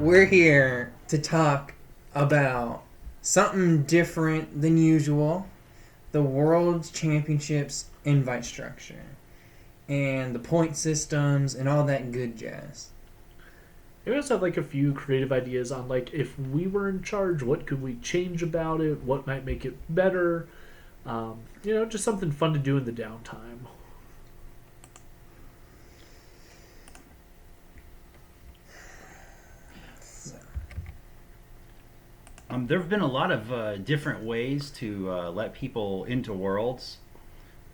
we're here to talk about something different than usual, the World Championships invite structure, and the point systems and all that good jazz. We also have like a few creative ideas on like if we were in charge, what could we change about it? What might make it better? Just something fun to do in the downtime. There have been a lot of different ways to let people into worlds,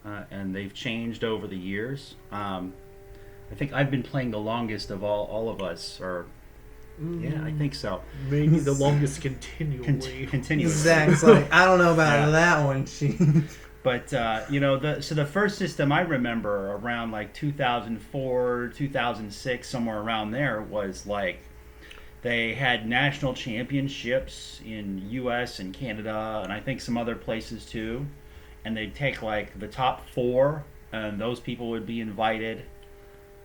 and they've changed over the years. I think I've been playing the longest of all of us, or yeah, I think so. Maybe the longest continually. Continuously. Zach's like, I don't know about that one. But so the first system I remember around like 2004, 2006, somewhere around there was like they had national championships in U.S. and Canada, and I think some other places too. And they'd take like the top 4, and those people would be invited.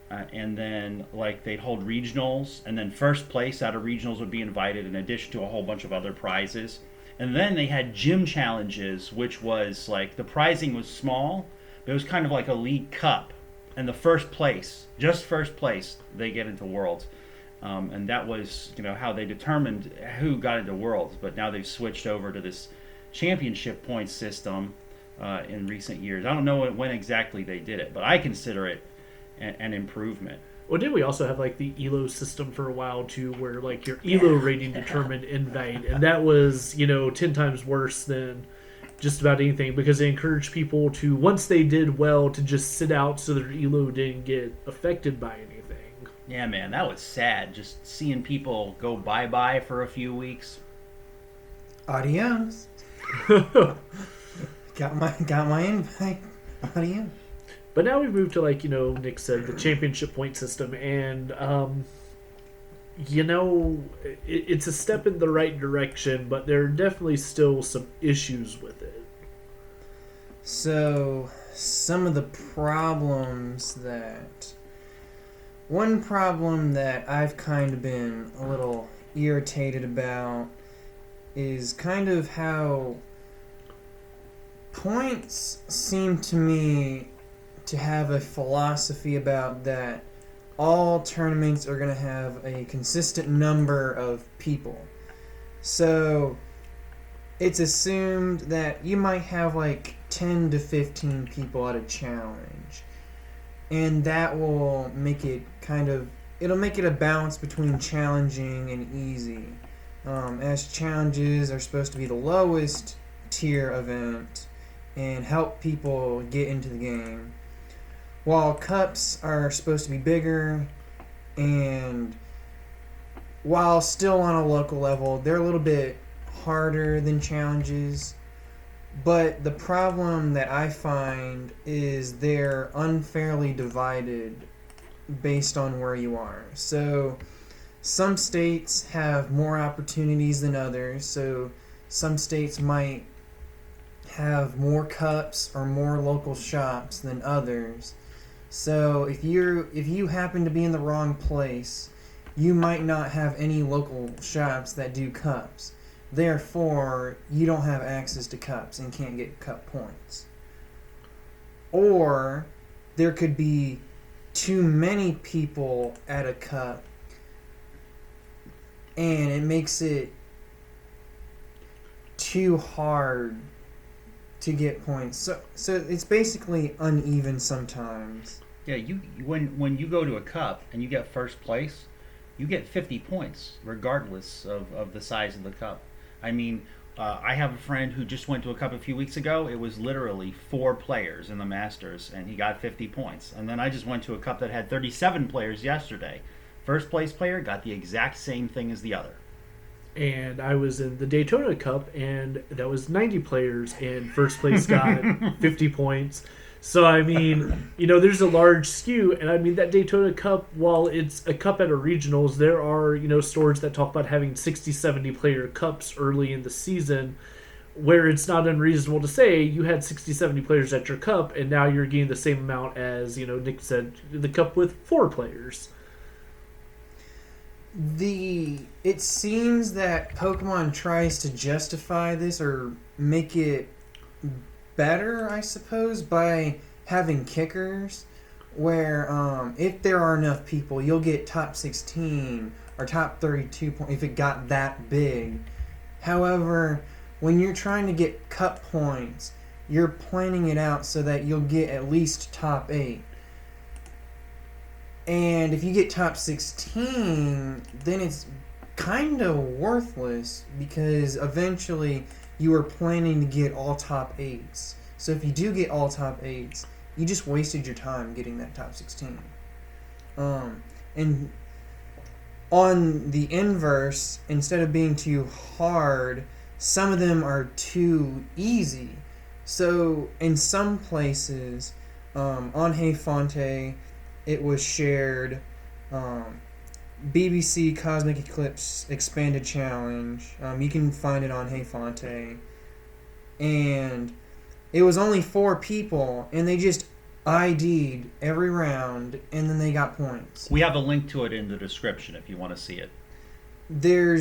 And then like they'd hold regionals, and then first place out of regionals would be invited in addition to a whole bunch of other prizes. And then they had gym challenges, which was like the prizing was small, but it was kind of like a league cup. And the first place, just first place, they get into worlds. And that was how they determined who got into worlds. But now they've switched over to this championship point system in recent years. I don't know when exactly they did it, but I consider it an improvement. Well, did we also have like the ELO system for a while too, where like your ELO rating determined invite, and that was 10 times worse than just about anything because they encouraged people to, once they did well, to just sit out so their ELO didn't get affected by anything. Yeah, man, that was sad. Just seeing people go bye-bye for a few weeks. Adios. got my invite. Adios. But now we've moved to, like, Nick said, the championship point system, and, it's a step in the right direction, but there are definitely still some issues with it. So, some of the problems one problem that I've kind of been a little irritated about is kind of how points seem to me to have a philosophy about that all tournaments are going to have a consistent number of people. So it's assumed that you might have like 10 to 15 people at a challenge. And that will make it it'll make it a balance between challenging and easy. As challenges are supposed to be the lowest tier event and help people get into the game, while cups are supposed to be bigger, and while still on a local level, they're a little bit harder than challenges. But the problem that I find is they're unfairly divided based on where you are. So some states have more opportunities than others. So some states might have more cups or more local shops than others. So if you happen to be in the wrong place, you might not have any local shops that do cups. Therefore, you don't have access to cups and can't get cup points. Or there could be too many people at a cup, and it makes it too hard to get points. So it's basically uneven sometimes. Yeah, when you go to a cup and you get first place, you get 50 points regardless of the size of the cup. I mean, I have a friend who just went to a cup a few weeks ago. It was literally 4 players in the Masters, and he got 50 points. And then I just went to a cup that had 37 players yesterday. First place player got the exact same thing as the other. And I was in the Daytona Cup, and that was 90 players, and first place got 50 points. So, I mean, there's a large skew, and I mean, that Daytona Cup, while it's a cup at a regionals, there are, stores that talk about having 60, 70 player cups early in the season, where it's not unreasonable to say you had 60, 70 players at your cup, and now you're getting the same amount as, Nick said, the cup with 4 players. It seems that Pokemon tries to justify this or make it better, I suppose, by having kickers where if there are enough people, you'll get top 16 or top 32 points if it got that big. However, when you're trying to get cup points, you're planning it out so that you'll get at least top 8. And if you get top 16, then it's kind of worthless because eventually you are planning to get all top 8s. So if you do get all top 8s, you just wasted your time getting that top 16. And on the inverse, instead of being too hard, some of them are too easy. So in some places, on Hey Fonte, it was shared. BBC Cosmic Eclipse Expanded Challenge. You can find it on Hey Fonte. And it was only 4 people, and they just ID'd every round, and then they got points. We have a link to it in the description if you want to see it. There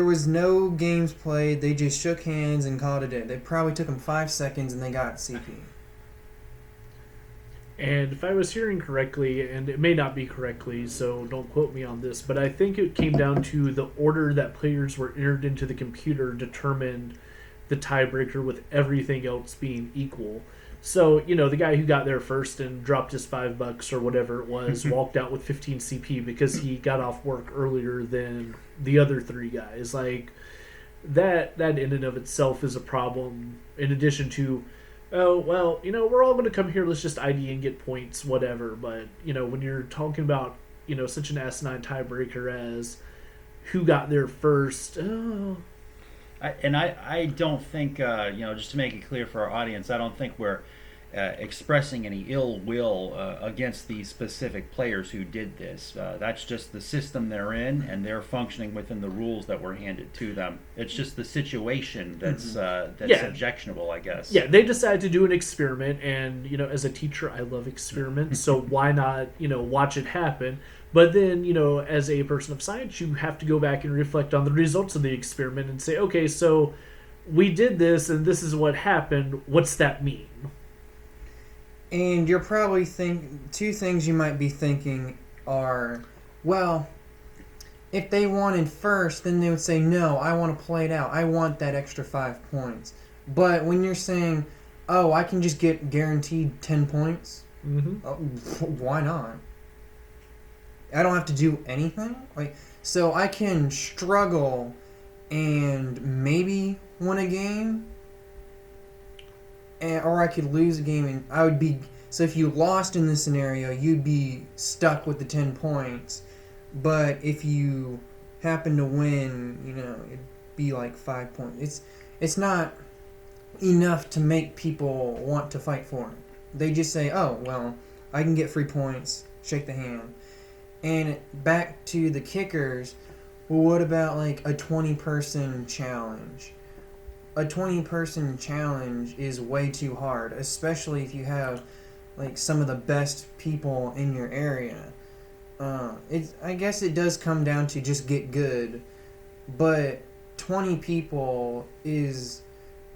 was no games played. They just shook hands and called it a day. They probably took them 5 seconds, and they got CP. And if I was hearing correctly, and it may not be correctly, so don't quote me on this, but I think it came down to the order that players were entered into the computer determined the tiebreaker with everything else being equal. So, the guy who got there first and dropped his $5 or whatever it was walked out with 15 CP because he got off work earlier than the other 3 guys. Like, that in and of itself is a problem, in addition to, oh, well, we're all going to come here, let's just ID and get points, whatever. But, when you're talking about, such an asinine tiebreaker as who got there first, I don't think, just to make it clear for our audience, I don't think we're expressing any ill will against these specific players who did this. That's just the system they're in, and they're functioning within the rules that were handed to them. It's just the situation that's objectionable, I guess. Yeah, they decided to do an experiment, and, as a teacher, I love experiments, so why not, watch it happen? But then, as a person of science, you have to go back and reflect on the results of the experiment and say, okay, so we did this and this is what happened. What's that mean? And you're probably two things you might be thinking are, well, if they wanted first, then they would say, no, I want to play it out. I want that extra 5 points. But when you're saying, oh, I can just get guaranteed 10 points, why not? I don't have to do anything. So I can struggle and maybe win a game, or I could lose a game, and I would be. So if you lost in this scenario, you'd be stuck with the 10 points. But if you happen to win, it'd be like 5 points. It's not enough to make people want to fight for it. They just say, oh, well, I can get free points, shake the hand. And back to the kickers, well, what about like a 20-person challenge? A 20-person challenge is way too hard, especially if you have like some of the best people in your area. I guess it does come down to just get good, but 20 people is,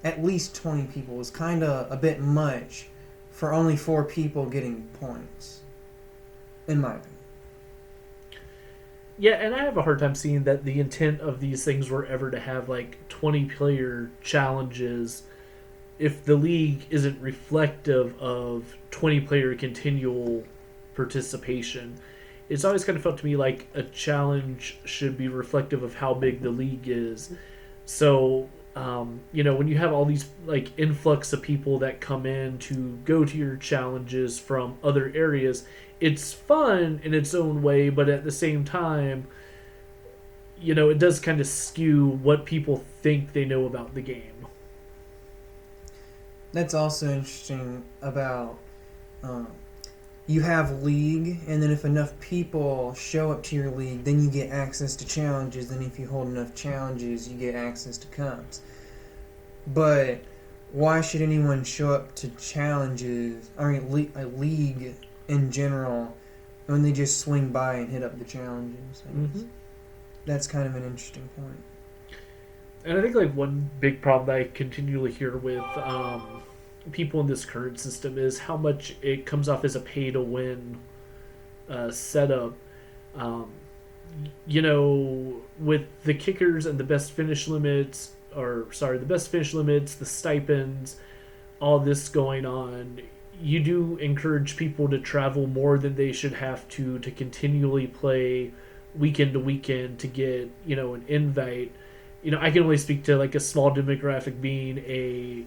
at least 20 people is kind of a bit much for only 4 people getting points, in my opinion. Yeah, and I have a hard time seeing that the intent of these things were ever to have like 20-player challenges if the league isn't reflective of 20-player continual participation. It's always kind of felt to me like a challenge should be reflective of how big the league is. So, when you have all these like influx of people that come in to go to your challenges from other areas, it's fun in its own way, but at the same time, it does kind of skew what people think they know about the game. That's also interesting about you have league, and then if enough people show up to your league, then you get access to challenges, and if you hold enough challenges, you get access to cups. But why should anyone show up to challenges, a league in general, when they just swing by and hit up the challenges? that's kind of an interesting point. And I think like one big problem that I continually hear with people in this current system is how much it comes off as a pay to win setup. Um, with the kickers and the best finish limits, the best finish limits, the stipends, all this going on, you do encourage people to travel more than they should have to continually play weekend to weekend to get, an invite. I can only speak to like a small demographic being a,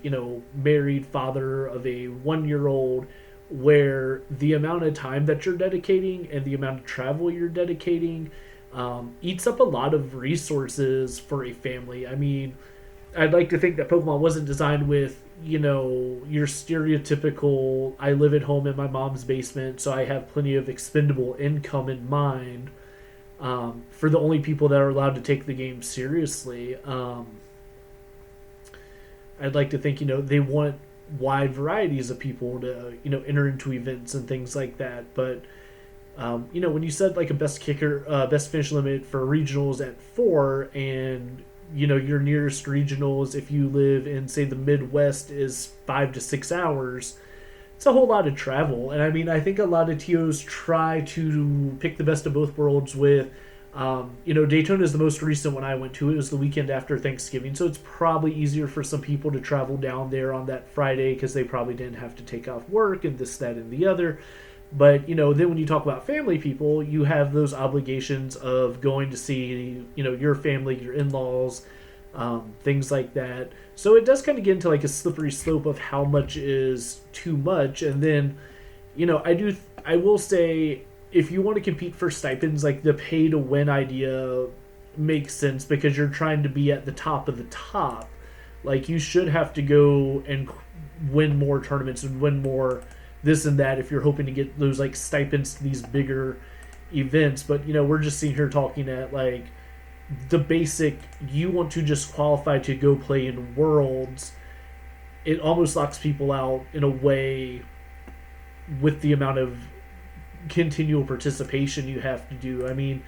married father of a 1 year old, where the amount of time that you're dedicating and the amount of travel you're dedicating eats up a lot of resources for a family. I mean, I'd like to think that Pokemon wasn't designed with, your stereotypical, I live at home in my mom's basement, so I have plenty of expendable income in mind. For the only people that are allowed to take the game seriously. I'd like to think, they want wide varieties of people to, enter into events and things like that. But, when you said like a best finish limit for regionals at 4, and, your nearest regionals, if you live in, say, the Midwest, is 5 to 6 hours, it's a whole lot of travel. And I mean, I think a lot of TOs try to pick the best of both worlds with, Daytona is the most recent one I went to. It was the weekend after Thanksgiving, so it's probably easier for some people to travel down there on that Friday because they probably didn't have to take off work and this, that, and the other. But, then when you talk about family people, you have those obligations of going to see, your family, your in-laws, things like that. So it does kind of get into like a slippery slope of how much is too much. And then, I will say, if you want to compete for stipends, like the pay to win idea makes sense because you're trying to be at the top of the top. Like you should have to go and win more tournaments and win more this and that if you're hoping to get those like stipends to these bigger events. But we're just sitting here talking at like the basic, you want to just qualify to go play in Worlds. It almost locks people out in a way with the amount of continual participation you have to do. I mean,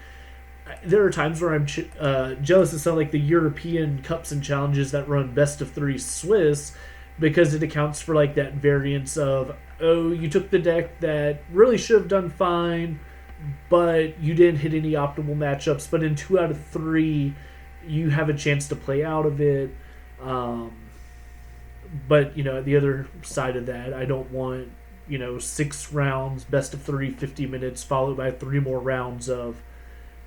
there are times where I'm jealous of some like the European Cups and Challenges that run best of 3 Swiss, because it accounts for like that variance of, oh, you took the deck that really should have done fine, but you didn't hit any optimal matchups, but in 2 out of 3 you have a chance to play out of it. But at the other side of that, I don't want 6 rounds, best of 3, 50 minutes, followed by 3 more rounds of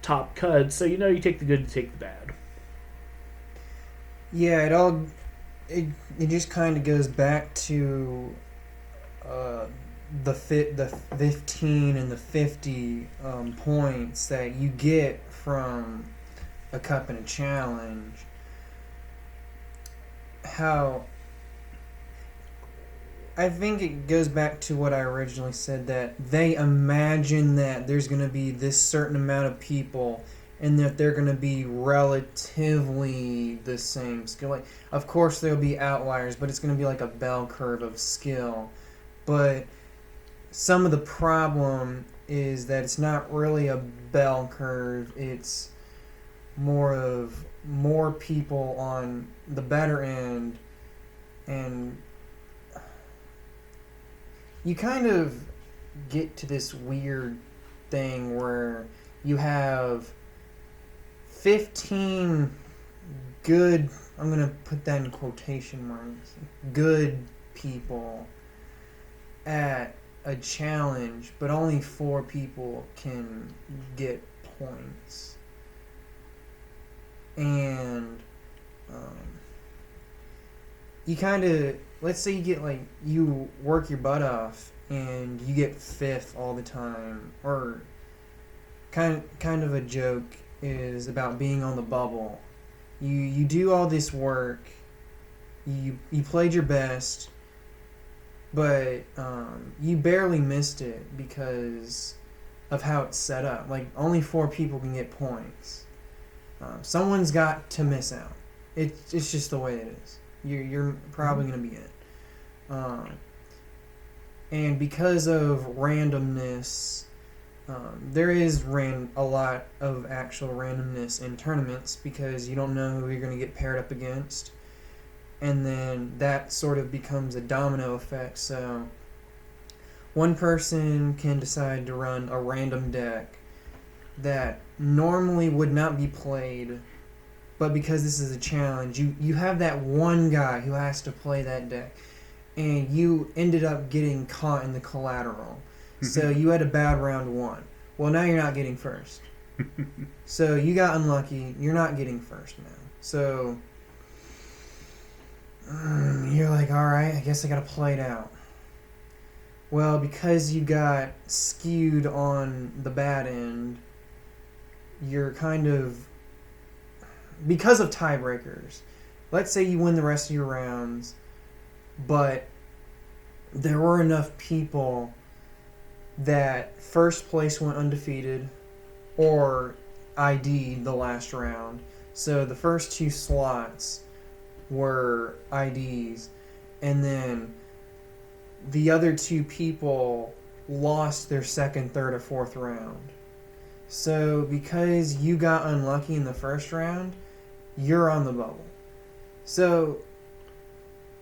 top cuts. So, you take the good, you take the bad. Yeah, it just kind of goes back to the 15 and the 50 points that you get from a cup and a challenge. How I think it goes back to what I originally said, that they imagine that there's going to be this certain amount of people and that they're going to be relatively the same skill. Like, of course, there'll be outliers, but it's going to be like a bell curve of skill. But some of the problem is that it's not really a bell curve. It's more people on the better end, and you kind of get to this weird thing where you have 15 good, I'm going to put that in quotation marks, good people at a challenge, but only 4 people can get points. And you kind of, let's say you work your butt off and you get 5th all the time, or kind of a joke is about being on the bubble. You do all this work, you played your best, but you barely missed it because of how it's set up. Like, only 4 people can get points. Someone's got to miss out. It's just the way it is. You're probably going to be in it. And because of randomness, there is a lot of actual randomness in tournaments because you don't know who you're going to get paired up against. And then that sort of becomes a domino effect. So one person can decide to run a random deck that normally would not be played, but because this is a challenge, you have that one guy who has to play that deck, and you ended up getting caught in the collateral. So you had a bad round one. Well, now you're not getting first. So you got unlucky. You're not getting first now. So you're like, all right, I guess I got to play it out. Well, because you got skewed on the bad end, you're kind of... Because of tiebreakers, let's say you win the rest of your rounds, but there were enough people that first place went undefeated or ID'd the last round. So the first two slots were IDs, and then the other two people lost their second, third, or fourth round. So because you got unlucky in the first round, you're on the bubble. So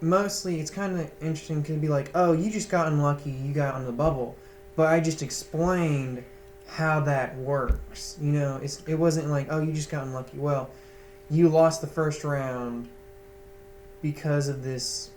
mostly it's kind of interesting to be like, oh, you just got unlucky, you got on the bubble. But I just explained how that works. You know, it wasn't like, oh, you just got unlucky. Well, you lost the first round because of this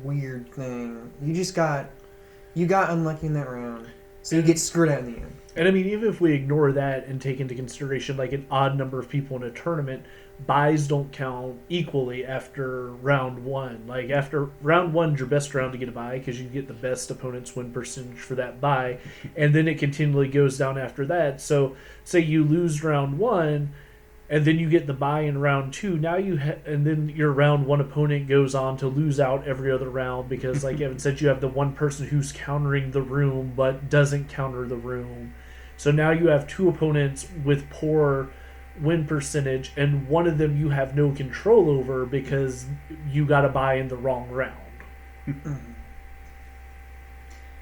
weird thing. You got unlucky in that round, so you get screwed out in the end. And I mean, even if we ignore that and take into consideration like an odd number of people in a tournament, buys don't count equally after round one. Like after round one's your best round to get a buy because you get the best opponent's win percentage for that buy, and then it continually goes down after that. So say you lose round one, and then you get the buy in round two. Now and then your round one opponent goes on to lose out every other round because, like Evan said, you have the one person who's countering the room but doesn't counter the room. So now you have two opponents with poor win percentage, and one of them you have no control over because you got to buy in the wrong round.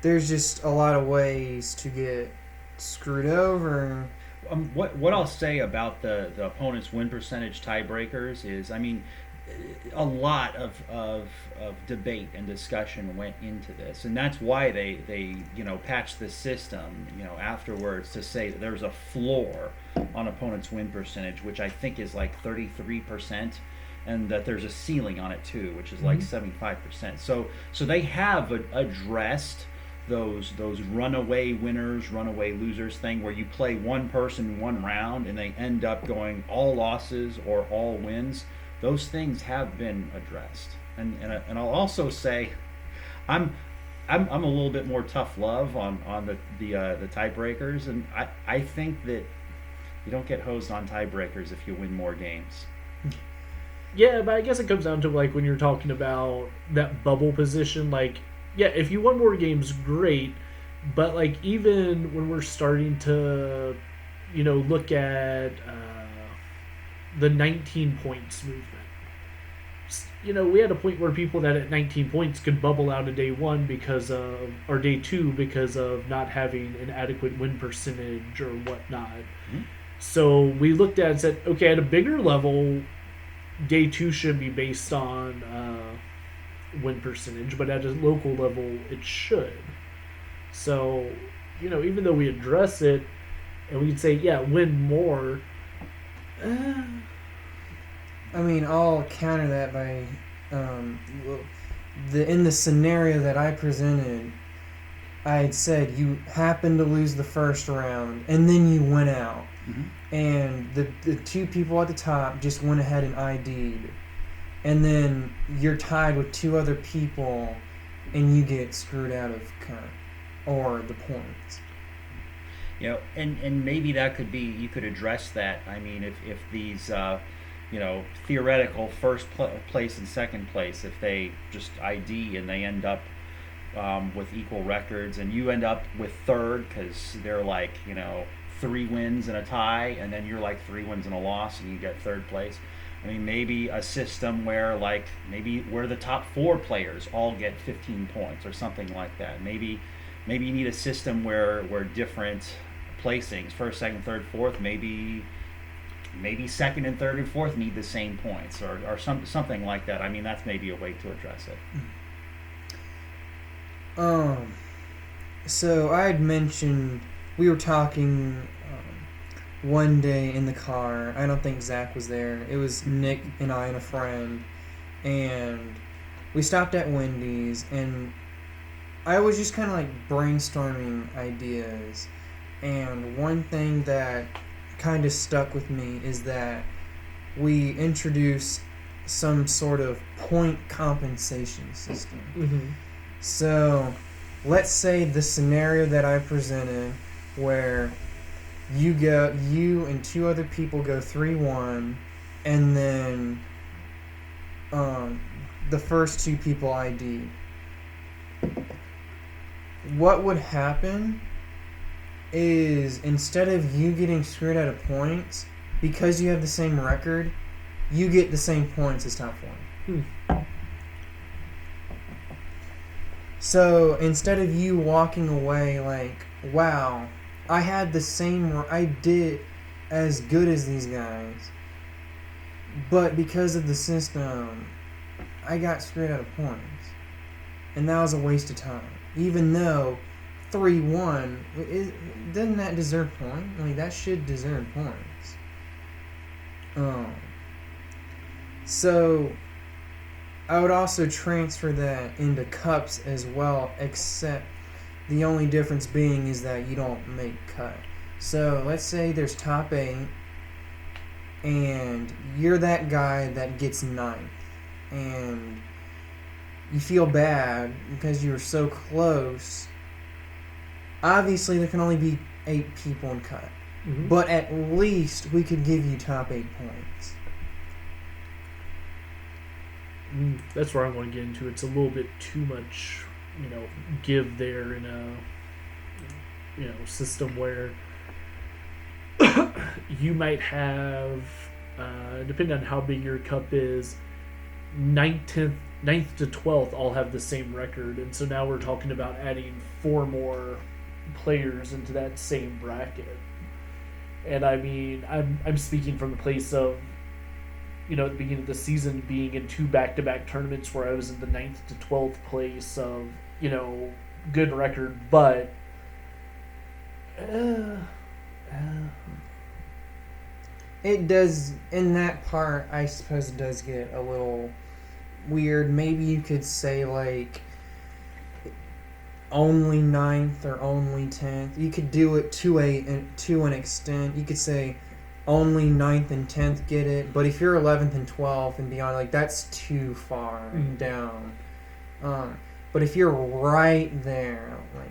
There's just a lot of ways to get screwed over. What I'll say about the opponent's win percentage tiebreakers is, I mean, a lot of debate and discussion went into this, and that's why they patched the system afterwards to say that there's a floor on opponent's win percentage, which I think is like 33%, and that there's a ceiling on it too, which is like 75%. So they have addressed those runaway winners, runaway losers thing where you play one person one round and they end up going all losses or all wins. Those things have been addressed, and I'll also say, I'm a little bit more tough love on the tiebreakers, and I think that you don't get hosed on tiebreakers if you win more games. Yeah, but I guess it comes down to like when you're talking about that bubble position, like, yeah, if you won more games, great, but like even when we're starting to, look at the 19 points movement, we had a point where people that at 19 points could bubble out of day one or day two because of not having an adequate win percentage or whatnot. Mm-hmm. So we looked at it and said, okay, at a bigger level, day two should be based on win percentage, but at a local level, it should. So, even though we address it and we could say, yeah, win more. I mean, I'll counter that by in the scenario that I presented, I had said you happened to lose the first round and then you went out. Mm-hmm. And the two people at the top just went ahead and ID'd. And then you're tied with two other people and you get screwed out of or the points. And maybe that could be, you could address that. I mean, if these theoretical first place and second place, if they just ID and they end up with equal records, and you end up with third because they're like 3 wins and a tie, and then you're like 3 wins and a loss and you get third place. I mean, maybe a system where where the top 4 players all get 15 points or something like that. Maybe you need a system where different placings, first, second, third, fourth, maybe second and third and fourth need the same points, or something like that. I mean, that's maybe a way to address it. So I had mentioned we were talking one day in the car. I don't think Zach was there. It was Nick and I and a friend, and we stopped at Wendy's, and I was just kind of like brainstorming ideas. And one thing that kind of stuck with me is that we introduced some sort of point compensation system. Mm-hmm. So let's say the scenario that I presented where you and two other people go 3-1, and then the first two people ID. What would happen is, instead of you getting screwed out of points, because you have the same record, you get the same points as top one. So instead of you walking away like, wow, I did as good as these guys, but because of the system, I got screwed out of points. And that was a waste of time. Even though 3-1, doesn't that deserve points? Like, that should deserve points. So I would also transfer that into cups as well, except the only difference being is that you don't make cut. So let's say there's top 8, and you're that guy that gets 9th, and you feel bad because you were so close. Obviously, there can only be 8 people in cut, but at least we could give you top 8 points. That's where I want to get into. It's a little bit too much, give there in a, system where you might have, depending on how big your cup is, 9th to 12th all have the same record, and so now we're talking about adding 4 more players into that same bracket. And I mean, I'm speaking from the place of, at the beginning of the season, being in 2 back-to-back tournaments where I was in the 9th to 12th place of, good record, but it does, in that part, I suppose it does get a little weird. Maybe you could say, like, only 9th or only 10th. You could do it to an extent. You could say only 9th and 10th get it, but if you're 11th and 12th and beyond, like, that's too far down. But if you're right there, like,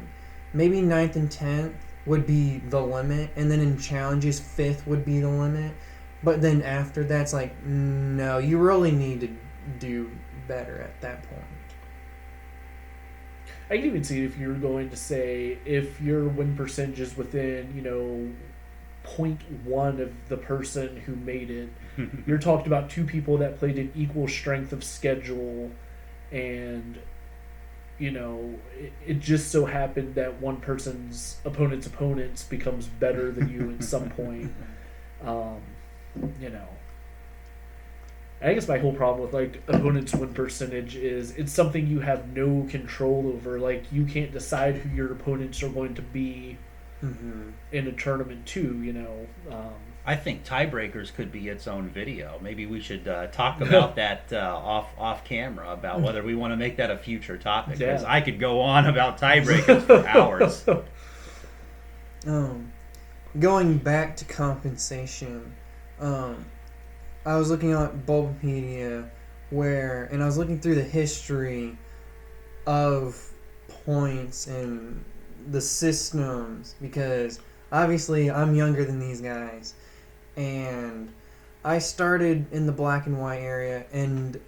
maybe 9th and 10th would be the limit, and then in challenges 5th would be the limit, but then after that's like, no, you really need to do better at that point. I can even see it if you're going to say, if your win percentage is within 0.1 of the person who made it, you're talking about 2 people that played an equal strength of schedule, and it just so happened that one person's opponents becomes better than you at some point. I guess my whole problem with, like, opponent's win percentage is it's something you have no control over. Like, you can't decide who your opponents are going to be in a tournament too. I think tiebreakers could be its own video. Maybe we should talk about that off camera, about whether we want to make that a future topic. Because I could go on about tiebreakers for hours. Going back to compensation, I was looking at Bulbapedia, and I was looking through the history of points and the systems, because obviously I'm younger than these guys, and I started in the black and white area and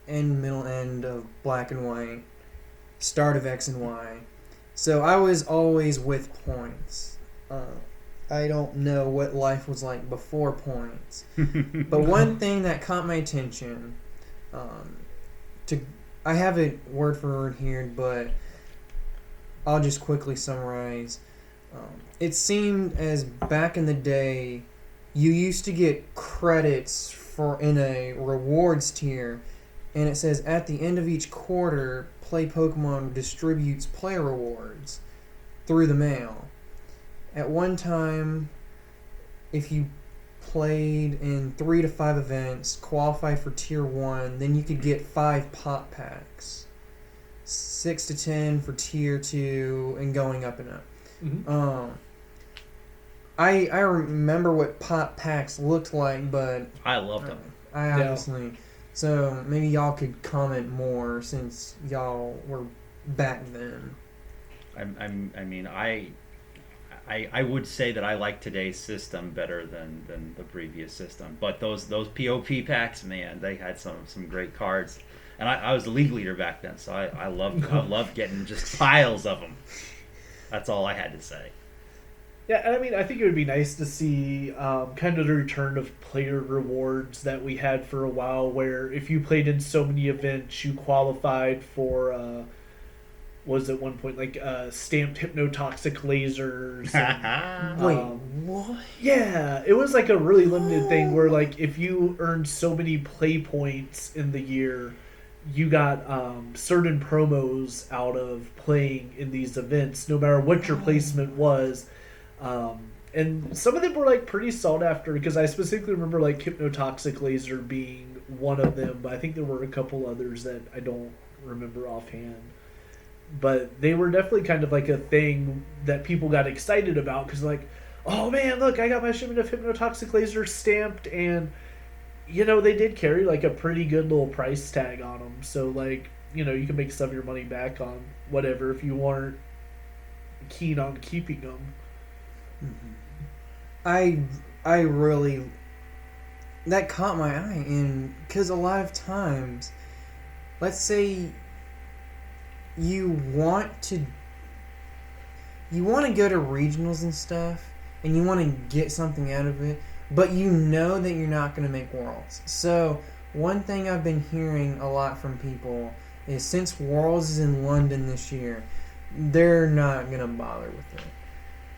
middle end of black and white, start of X and Y, so I was always with points. I don't know what life was like before points, but one thing that caught my attention, I have it word for word here, but I'll just quickly summarize. It seemed as back in the day, you used to get credits for in a rewards tier, and it says at the end of each quarter, Play Pokemon distributes player rewards through the mail. At one time, if you played in 3 to 5 events, qualified for tier 1, then you could get 5 pop packs. 6 to 10 for tier 2, and going up and up. Mm-hmm. I remember what pop packs looked like, but I loved them. I obviously. So maybe y'all could comment more since y'all were back then. I would say that I like today's system better than the previous system. But those POP packs, man, they had some great cards. And I was the league leader back then, so I loved getting just piles of them. That's all I had to say. Yeah, and I mean, I think it would be nice to see kind of the return of player rewards that we had for a while, where if you played in so many events, you qualified for, was at one point, like, stamped hypnotoxic lasers. And, Wait, what? Yeah, it was like a really limited thing where, like, if you earned so many play points in the year, you got certain promos out of playing in these events, no matter what your placement was. And some of them were like pretty sought after, because I specifically remember like hypnotoxic laser being one of them, but I think there were a couple others that I don't remember offhand. But they were definitely kind of like a thing that people got excited about, because like, oh man, look, I got my shipment of hypnotoxic laser stamped, and you know, they did carry like a pretty good little price tag on them. So like, you know, you can make some of your money back on whatever if you weren't keen on keeping them. I really, that caught my eye, and because a lot of times, let's say you want to go to regionals and stuff, and you want to get something out of it, but you know that you're not going to make Worlds. So one thing I've been hearing a lot from people is, since Worlds is in London this year, they're not going to bother with it.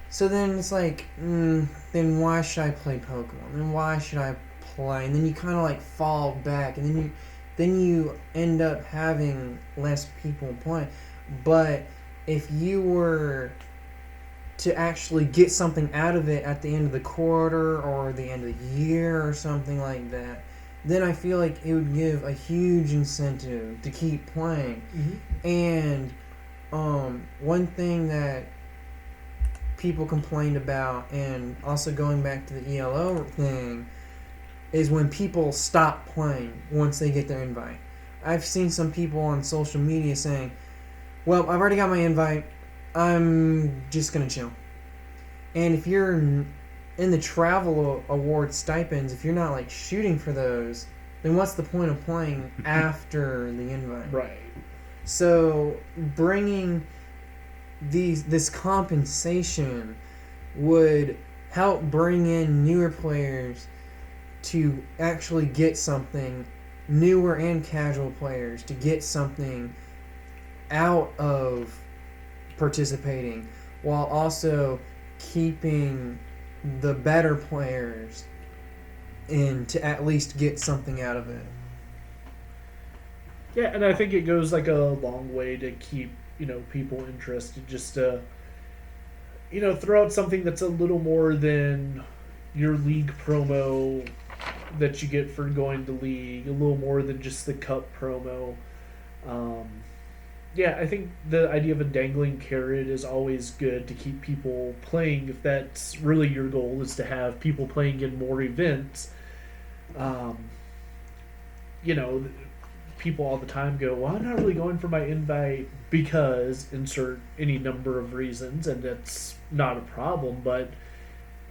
So then it's like, then why should I play Pokemon? Then why should I play? And then you kind of like fall back, and then you end up having less people playing. But if you were to actually get something out of it at the end of the quarter or the end of the year or something like that, then I feel like it would give a huge incentive to keep playing. Mm-hmm. And one thing that people complained about, and also going back to the ELO thing, is when people stop playing once they get their invite. I've seen some people on social media saying, well, I've already got my invite, I'm just going to chill. And if you're in the travel award stipends, if you're not like shooting for those, then what's the point of playing after the invite? Right. So bringing this compensation would help bring in newer players to actually get something, newer and casual players to get something out of participating, while also keeping the better players in to at least get something out of it. Yeah, and I think it goes like a long way to keep, you know, people interested, just to, you know, throw out something that's a little more than your league promo that you get for going to league, a little more than just the cup promo. Yeah, I think the idea of a dangling carrot is always good to keep people playing, if that's really your goal, is to have people playing in more events. You know, people all the time go, well, I'm not really going for my invite because insert any number of reasons, and that's not a problem, but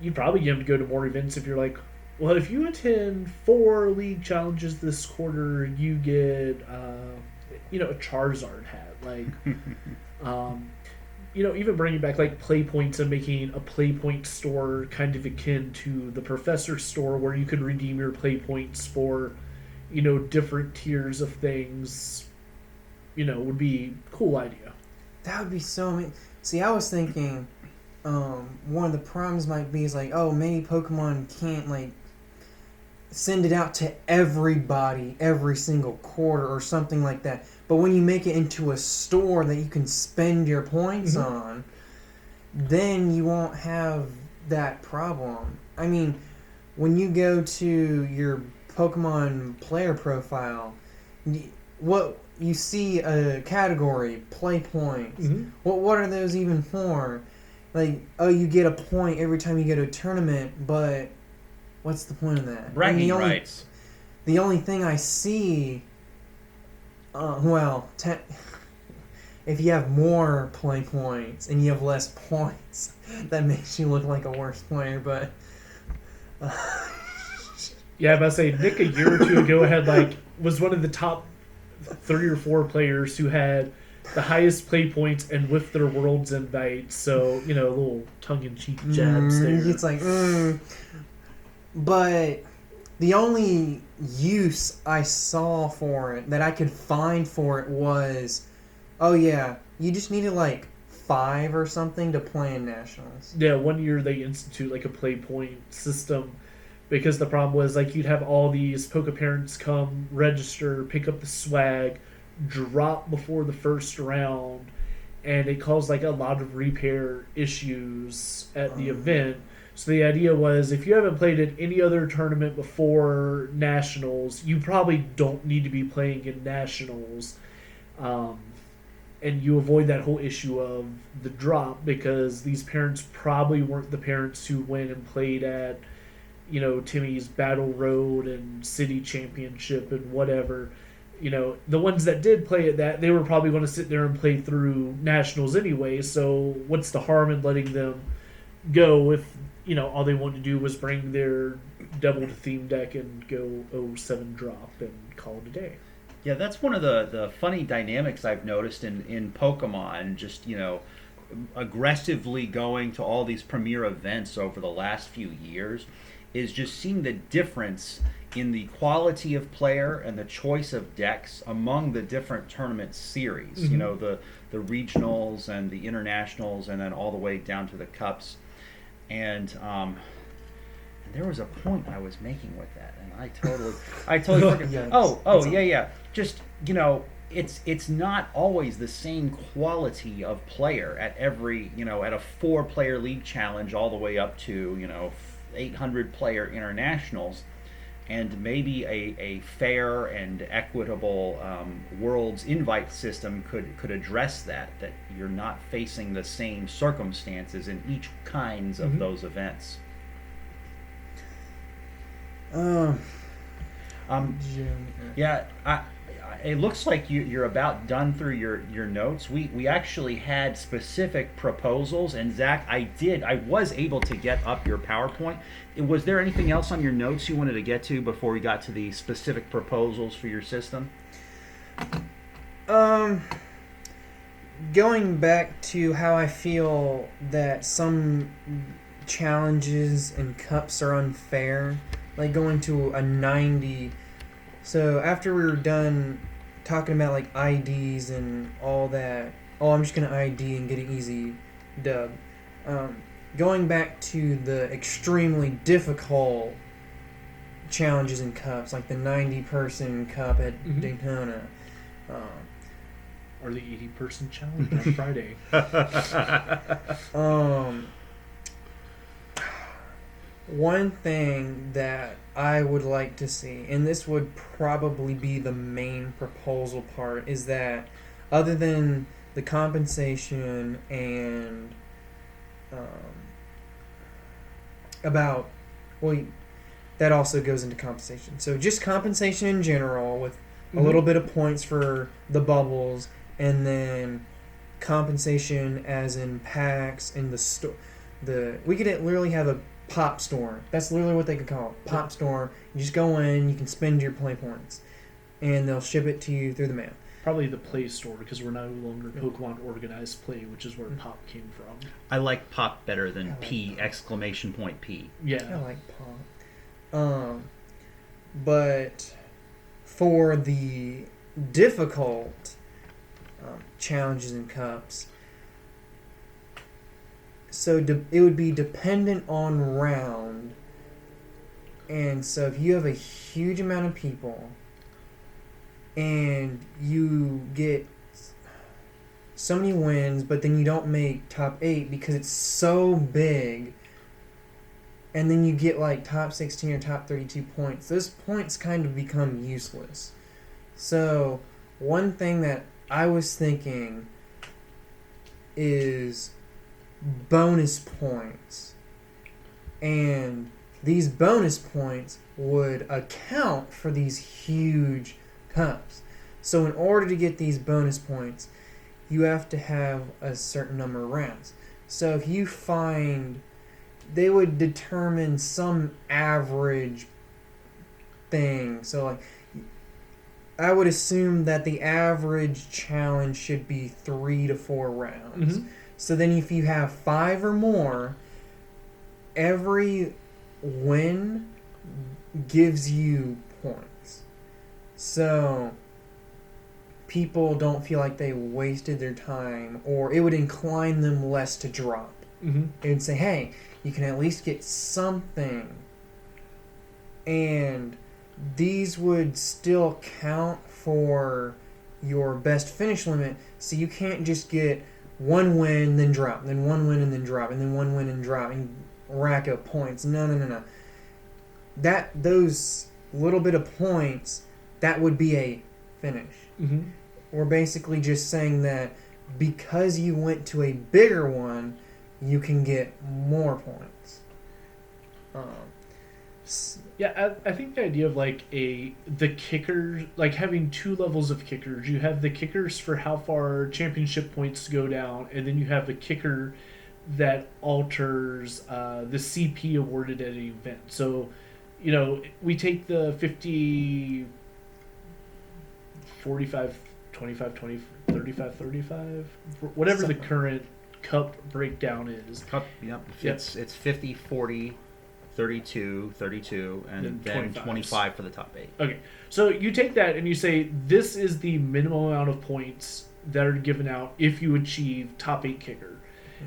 you'd probably get them to go to more events if you're like, well, if you attend 4 league challenges this quarter, you get, you know, a Charizard hat. Like, you know, even bringing back like play points and making a play point store kind of akin to the Professor store, where you could redeem your play points for, you know, different tiers of things, you know, would be a cool idea. That would be so amazing. See, I was thinking one of the problems might be is like, oh, maybe Pokemon can't like send it out to everybody every single quarter or something like that. But when you make it into a store that you can spend your points on, then you won't have that problem. I mean, when you go to your Pokemon player profile, what you see a category, play points. What are those even for? Like, oh, you get a point every time you go to a tournament, but what's the point of that? Bragging rights. The only thing I see, if you have more play points and you have less points, that makes you look like a worse player, but... Yeah, I must say, Nick a year or two ago was one of the top 3 or 4 players who had the highest play points and with their Worlds Invite, so, a little tongue-in-cheek jabs there. It's like, But the only use I saw for it, that I could find for it was, oh yeah, you just needed like 5 or something to play in Nationals. Yeah, one year they institute like a play point system, because the problem was like you'd have all these Poke parents come, register, pick up the swag, drop before the first round, and it caused like a lot of repair issues at the event. So the idea was, if you haven't played in any other tournament before Nationals, you probably don't need to be playing in Nationals. And you avoid that whole issue of the drop, because these parents probably weren't the parents who went and played at, Timmy's Battle Road and City Championship and whatever. The ones that did play at that, they were probably going to sit there and play through Nationals anyway, so what's the harm in letting them go if, all they wanted to do was bring their Devil to Theme deck and go 07 drop and call it a day. Yeah, that's one of the funny dynamics I've noticed in Pokemon, just, aggressively going to all these premier events over the last few years, is just seeing the difference in the quality of player and the choice of decks among the different tournament series. The regionals and the internationals, and then all the way down to the cups. And there was a point I was making with that, and I totally forgot. Yeah. Just, it's not always the same quality of player at every, at a 4-player league challenge all the way up to, 800-player internationals. And maybe a fair and equitable Worlds Invite system could address that you're not facing the same circumstances in each kinds of those events. It looks like you're about done through your notes. We actually had specific proposals, and Zach, I was able to get up your PowerPoint. Was there anything else on your notes you wanted to get to before we got to the specific proposals for your system? Going back to how I feel that some challenges and cups are unfair, like going to a 90. So after we were done talking about like IDs and all that, I'm just gonna ID and get an easy dub. Going back to the extremely difficult challenges and cups, like the 90-person cup at Daytona. Or the 80-person challenge on Friday. One thing that I would like to see, and this would probably be the main proposal part, is that other than the compensation and that also goes into compensation. So just compensation in general, with a little bit of points for the bubbles, and then compensation as in packs in the store. We could literally have a pop store. That's literally what they could call it. Pop store. You just go in, you can spend your play points, and they'll ship it to you through the mail. Probably the Play Store, because we're no longer Pokemon Organized Play, which is where Pop came from. I like Pop better than P! Exclamation point P. Yeah. I like Pop. But for the difficult challenges and cups, it would be dependent on round. And so if you have a huge amount of people and you get so many wins, but then you don't make top 8 because it's so big, and then you get like top 16 or top 32 points, those points kind of become useless. So one thing that I was thinking is bonus points. And these bonus points would account for these huge cups. So in order to get these bonus points, you have to have a certain number of rounds. So if you find, they would determine some average thing. So like, I would assume that the average challenge should be 3 to 4 rounds. Mm-hmm. So then if you have 5 or more, every win gives you points. So people don't feel like they wasted their time, or it would incline them less to drop. Mm-hmm. It would say, hey, you can at least get something. And these would still count for your best finish limit, so you can't just get 1 win, then drop, then 1 win and then drop, and then 1 win and drop, and rack up points. No. Those little bit of points, that would be a finish. Mm-hmm. We're basically just saying that because you went to a bigger one, you can get more points. Yeah, I think the idea of like the kicker, like having 2 levels of kickers. You have the kickers for how far championship points go down, and then you have a kicker that alters the CP awarded at an event. So, we take the 50, 45, 25, 20, 35, 35, whatever the current cup breakdown is. Cup, yep. It's 50, 40, 32, 32, and then 25 for the top 8. Okay, so you take that and you say this is the minimum amount of points that are given out if you achieve top 8 kicker.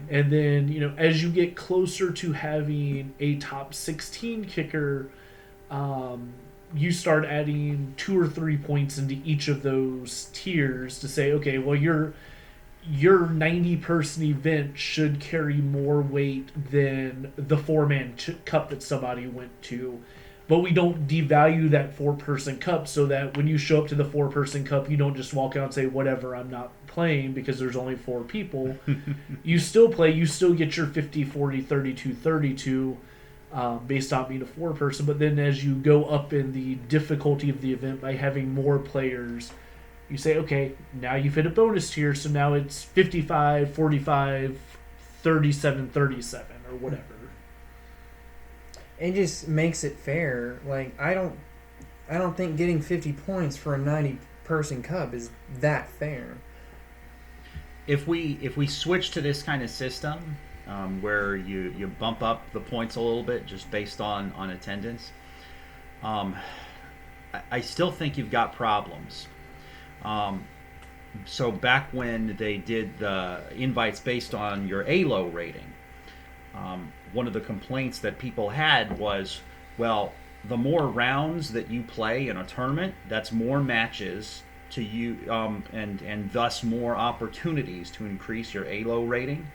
And then, as you get closer to having a top 16 kicker, you start adding 2 or 3 points into each of those tiers to say, okay, well, your 90-person event should carry more weight than the 4-man cup that somebody went to. But we don't devalue that 4-person cup, so that when you show up to the 4-person cup, you don't just walk out and say, whatever, I'm not playing because there's only 4 people. You still play, you still get your 50, 40, 32, 32 based on being a 4-person. But then as you go up in the difficulty of the event by having more players, you say, okay, now you've hit a bonus tier, so now it's 55, 45, 37, 37, or whatever. It just makes it fair. Like, I don't think getting 50 points for a 90-person cup is that fair. If we switch to this kind of system, where you bump up the points a little bit just based on attendance, I still think you've got problems. So back when they did the invites based on your ALO rating, one of the complaints that people had was, well, the more rounds that you play in a tournament, that's more matches to you, and thus more opportunities to increase your ALO rating.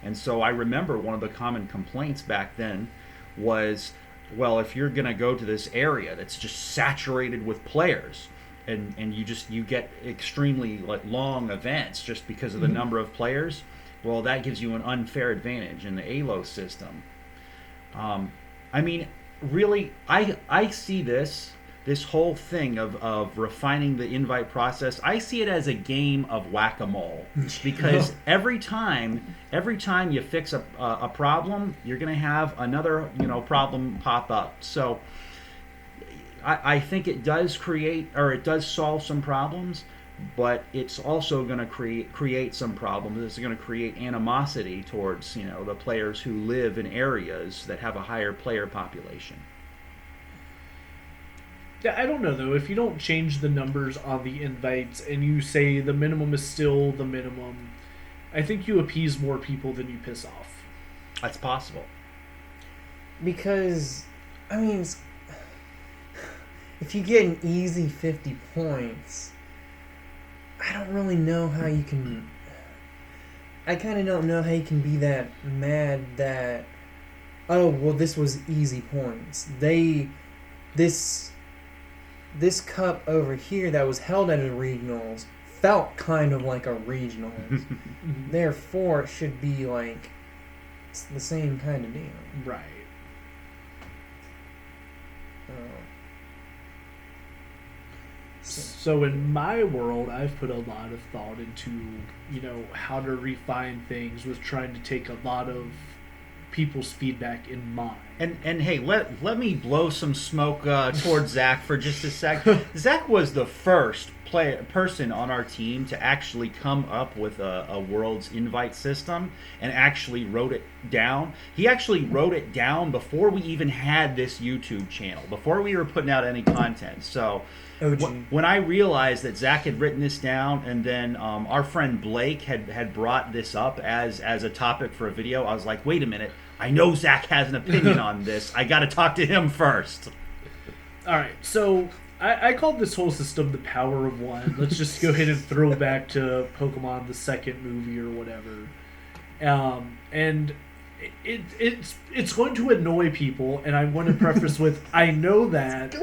And so I remember one of the common complaints back then was, well, if you're going to go to this area that's just saturated with players, and you get extremely long events just because of the number of players, well, that gives you an unfair advantage in the ALO system. I mean, really, I see this whole thing of refining the invite process, I see it as a game of whack-a-mole. Because every time you fix a problem, you're going to have another problem pop up. So I think it does solve some problems, but it's also going to create some problems. It's going to create animosity towards the players who live in areas that have a higher player population. Yeah, I don't know though. If you don't change the numbers on the invites and you say the minimum is still the minimum, I think you appease more people than you piss off. That's possible. Because, I mean, if you get an easy 50 points, I don't really know how you can... I kind of don't know how you can be that mad that... Oh, well, this was easy points. This cup over here that was held at a regionals felt kind of like a regionals. Therefore, it should be like it's the same kind of deal. Right. So in my world, I've put a lot of thought into, how to refine things with trying to take a lot of people's feedback in mind. And hey, let me blow some smoke towards Zach for just a sec. Zach was the first person on our team to actually come up with a world's invite system and actually wrote it down. He actually wrote it down before we even had this YouTube channel, before we were putting out any content. So when I realized that Zach had written this down, and then our friend Blake had brought this up as a topic for a video, I was like, wait a minute, I know Zach has an opinion on this. I got to talk to him first. All right, so I called this whole system the power of one. Let's just go ahead and throw back to Pokemon, the second movie or whatever. And it's going to annoy people, and I want to preface with, I know that,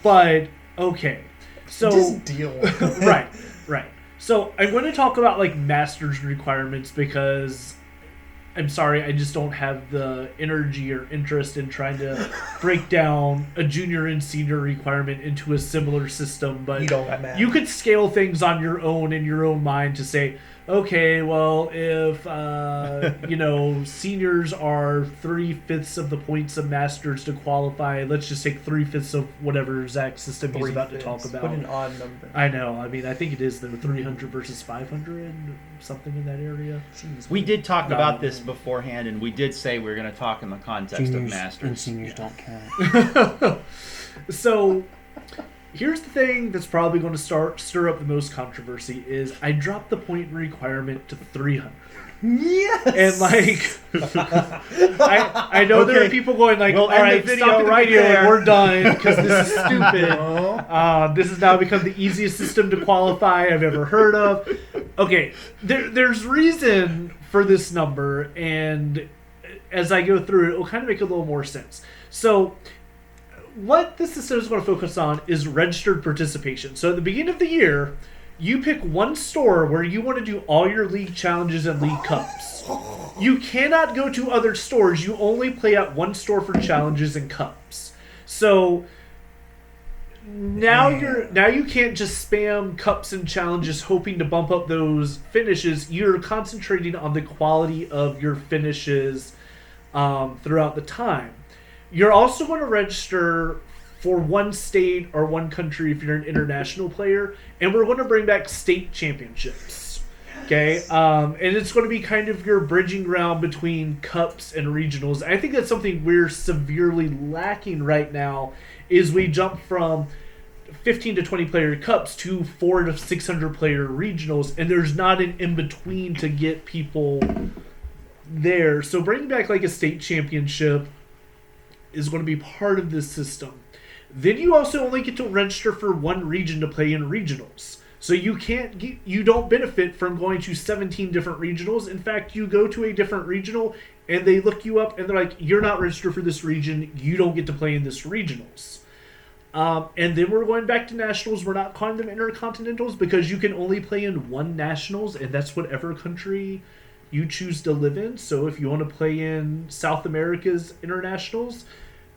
but okay. So just deal with it. Right. So I'm going to talk about like Masters requirements because I'm sorry, I just don't have the energy or interest in trying to break down a junior and senior requirement into a similar system. But you could scale things on your own in your own mind to say, okay, well, if seniors are 3/5 of the points of Masters to qualify, let's just take 3/5 of whatever Zach's system he's about to talk about. What an odd number. I know. I mean, I think it is though 300 versus 500, something in that area. Jeez, we did talk about this beforehand, and we did say we were going to talk in the context of Masters. And seniors don't count. So here's the thing that's probably going to stir up the most controversy is I dropped the point requirement to 300. Yes! And I know there are people going like, all right, stop the video, we're done because this is stupid. This has now become the easiest system to qualify I've ever heard of. Okay, there's reason for this number, and as I go through it, it will kind of make a little more sense. So what this system is going to focus on is registered participation. So at the beginning of the year, you pick one store where you want to do all your league challenges and league cups. You cannot go to other stores. You only play at one store for challenges and cups. So now you can't just spam cups and challenges hoping to bump up those finishes. You're concentrating on the quality of your finishes throughout the time. You're also going to register for one state or one country if you're an international player, and we're going to bring back state championships. Okay, and it's going to be kind of your bridging ground between cups and regionals. I think that's something we're severely lacking right now. Is we jump from 15 to 20 player cups to 400 to 600 player regionals, and there's not an in between to get people there. So bringing back like a state championship is going to be part of this system. Then you also only get to register for one region to play in regionals. So you don't benefit from going to 17 different regionals. In fact, you go to a different regional and they look you up and they're like, you're not registered for this region. You don't get to play in this regionals. And then we're going back to nationals. We're not calling them intercontinentals because you can only play in one nationals, and that's whatever country you choose to live in. So if you want to play in South America's internationals,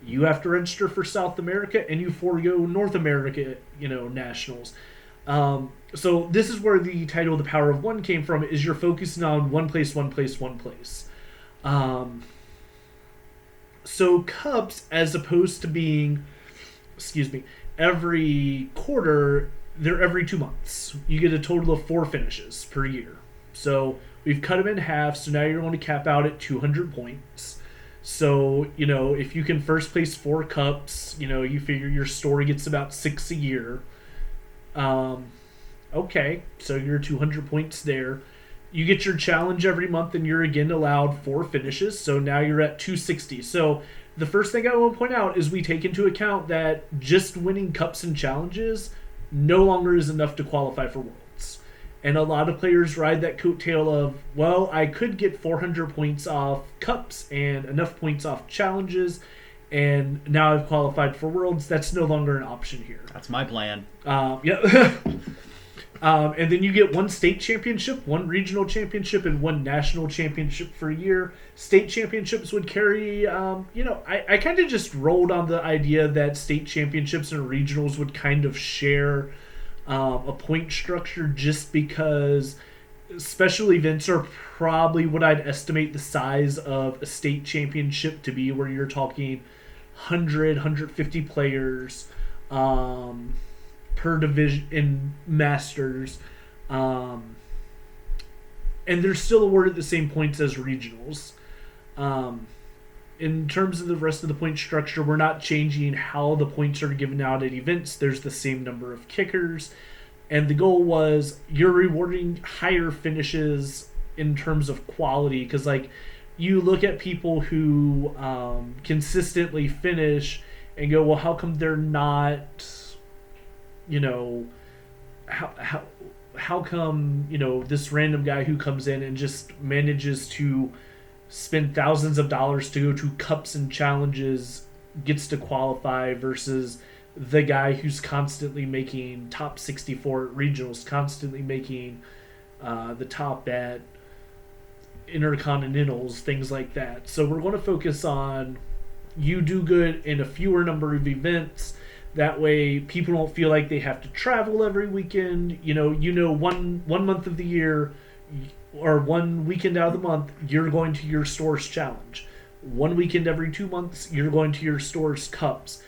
you have to register for South America, and you forego North America, nationals. So this is where the title "The Power of One" came from. Is you're focusing on one place. So cups, as opposed to being, every quarter, they're every 2 months. You get a total of 4 finishes per year. So we've cut them in half. So now you're going to cap out at 200 points. So, if you can first place 4 cups, you figure your store gets about 6 a year. Okay, so you're 200 points there. You get your challenge every month, and you're again allowed 4 finishes. So now you're at 260. So the first thing I will point out is we take into account that just winning cups and challenges no longer is enough to qualify for Worlds. And a lot of players ride that coattail of, well, I could get 400 points off cups and enough points off challenges, and now I've qualified for Worlds. That's no longer an option here. That's my plan. Yeah. And then you get 1 state championship, 1 regional championship, and 1 national championship for a year. State championships would carry, I kind of just rolled on the idea that state championships and regionals would kind of share a point structure, just because special events are probably what I'd estimate the size of a state championship to be, where you're talking 150 players per division in Masters, and they're still awarded the same points as regionals. In terms of the rest of the point structure, we're not changing how the points are given out at events. There's the same number of kickers, and the goal was you're rewarding higher finishes in terms of quality, because like you look at people who consistently finish and go, well, how come they're not, how come, this random guy who comes in and just manages to spend thousands of dollars to go to cups and challenges gets to qualify, versus the guy who's constantly making top 64 at regionals, constantly making the top at intercontinentals, things like that. So we're going to focus on you do good in a fewer number of events. That way people don't feel like they have to travel every weekend. One month of the year, or 1 weekend out of the month, you're going to your store's challenge. 1 weekend every 2 months, you're going to your store's cups.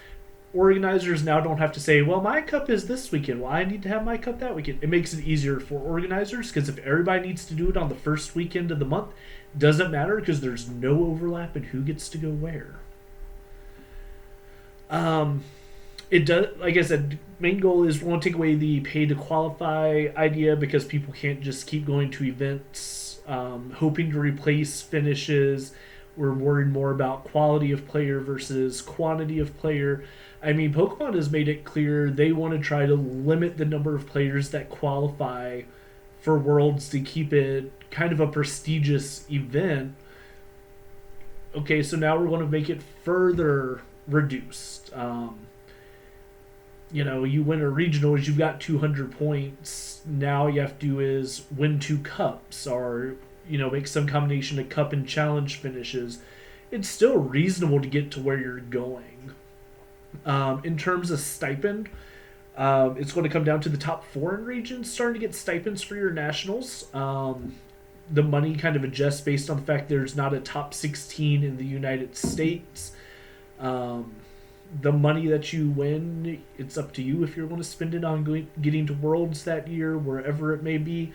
Organizers now don't have to say, well, my cup is this weekend, well, I need to have my cup that weekend. It makes it easier for organizers, because if everybody needs to do it on the first weekend of the month, it doesn't matter, because there's no overlap in who gets to go where. It does, like I said, main goal is we want to take away the pay to qualify idea, because people can't just keep going to events hoping to replace finishes. We're worried more about quality of player versus quantity of player. I mean, Pokemon has made it clear they want to try to limit the number of players that qualify for Worlds to keep it kind of a prestigious event. Okay, so now we're going to make it further reduced. You win a regionals, you've got 200 points. Now you have to do is win 2 cups, or make some combination of cup and challenge finishes. It's still reasonable to get to where you're going. In terms of stipend, it's going to come down to the top foreign regions starting to get stipends for your nationals. The money kind of adjusts based on the fact there's not a top 16 in the United States. The money that you win, it's up to you if you're going to spend it on getting to Worlds that year, wherever it may be.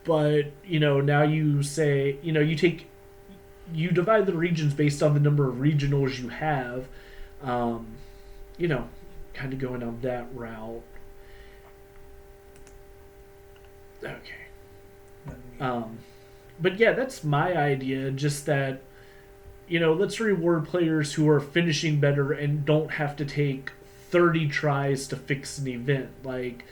But, now you say, you divide the regions based on the number of regionals you have, kind of going on that route. Okay. But yeah, that's my idea, just that, let's reward players who are finishing better and don't have to take 30 tries to fix an event. Like,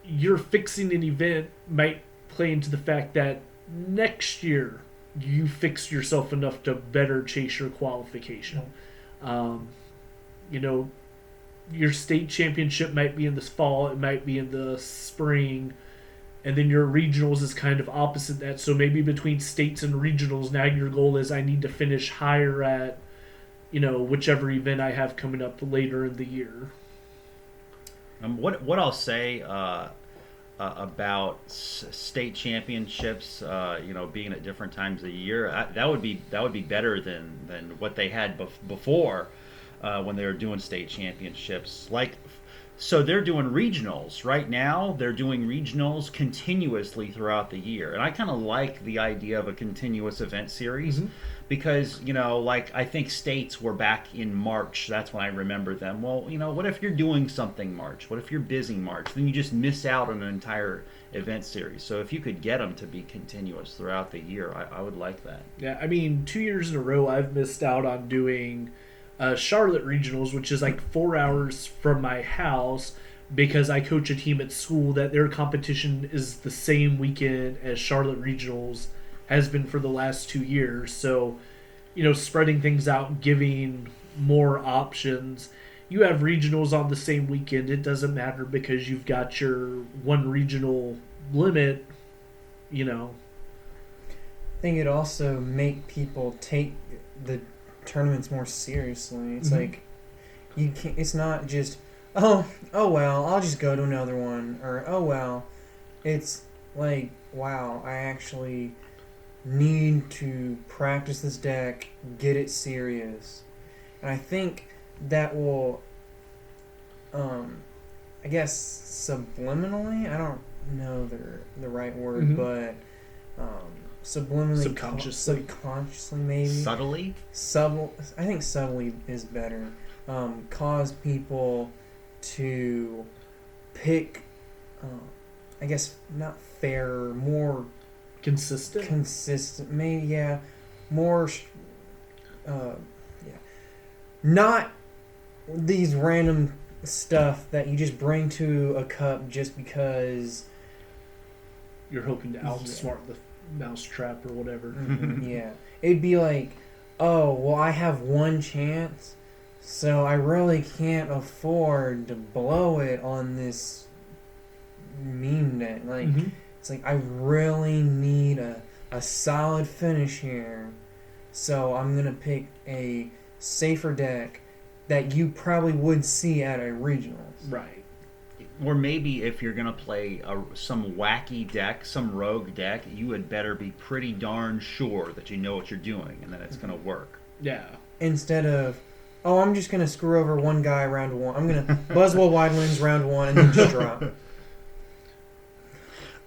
you're fixing an event might play into the fact that next year you fixed yourself enough to better chase your qualification. Your state championship might be in the fall, it might be in the spring, and then your regionals is kind of opposite that. So maybe between states and regionals, now your goal is I need to finish higher at, whichever event I have coming up later in the year. What I'll say about state championships, being at different times of the year, that would be better than what they had before, when they were doing state championships. So they're doing regionals right now. They're doing regionals continuously throughout the year, and I kind of like the idea of a continuous event series. Mm-hmm. Because, I think states were back in March. That's when I remember them. Well, what if you're doing something March? What if you're busy March? Then you just miss out on an entire event series. So if you could get them to be continuous throughout the year, I would like that. Yeah, I mean, 2 years in a row, I've missed out on doing Charlotte Regionals, which is like 4 hours from my house, because I coach a team at school that their competition is the same weekend as Charlotte Regionals has been for the last 2 years. So, spreading things out, giving more options. You have regionals on the same weekend, it doesn't matter because you've got your one regional limit, I think it also make people take the tournaments more seriously. It's like you can't. It's not just oh well, I'll just go to another one, or oh well. It's like, wow, I actually need to practice this deck, get it serious, and I think that will, I guess subliminally. I don't know the right word, but subliminally, subconsciously maybe. Subtly? I think subtly is better. Cause people to pick, I guess not fairer, more consistent. Maybe, yeah, more. Not these random stuff that you just bring to a cup just because you're hoping to outsmart the mousetrap or whatever. Yeah. It'd be like, oh, well, I have one chance, so I really can't afford to blow it on this meme deck. Like, it's like, I really need a solid finish here, so I'm going to pick a safer deck that you probably would see at a regionals. Right. Or maybe if you're going to play some wacky deck, some rogue deck, you had better be pretty darn sure that you know what you're doing and that it's going to work. Yeah. Instead of, oh, I'm just going to screw over one guy round one. I'm going to Buzzwell Wide Winds round one and then just drop.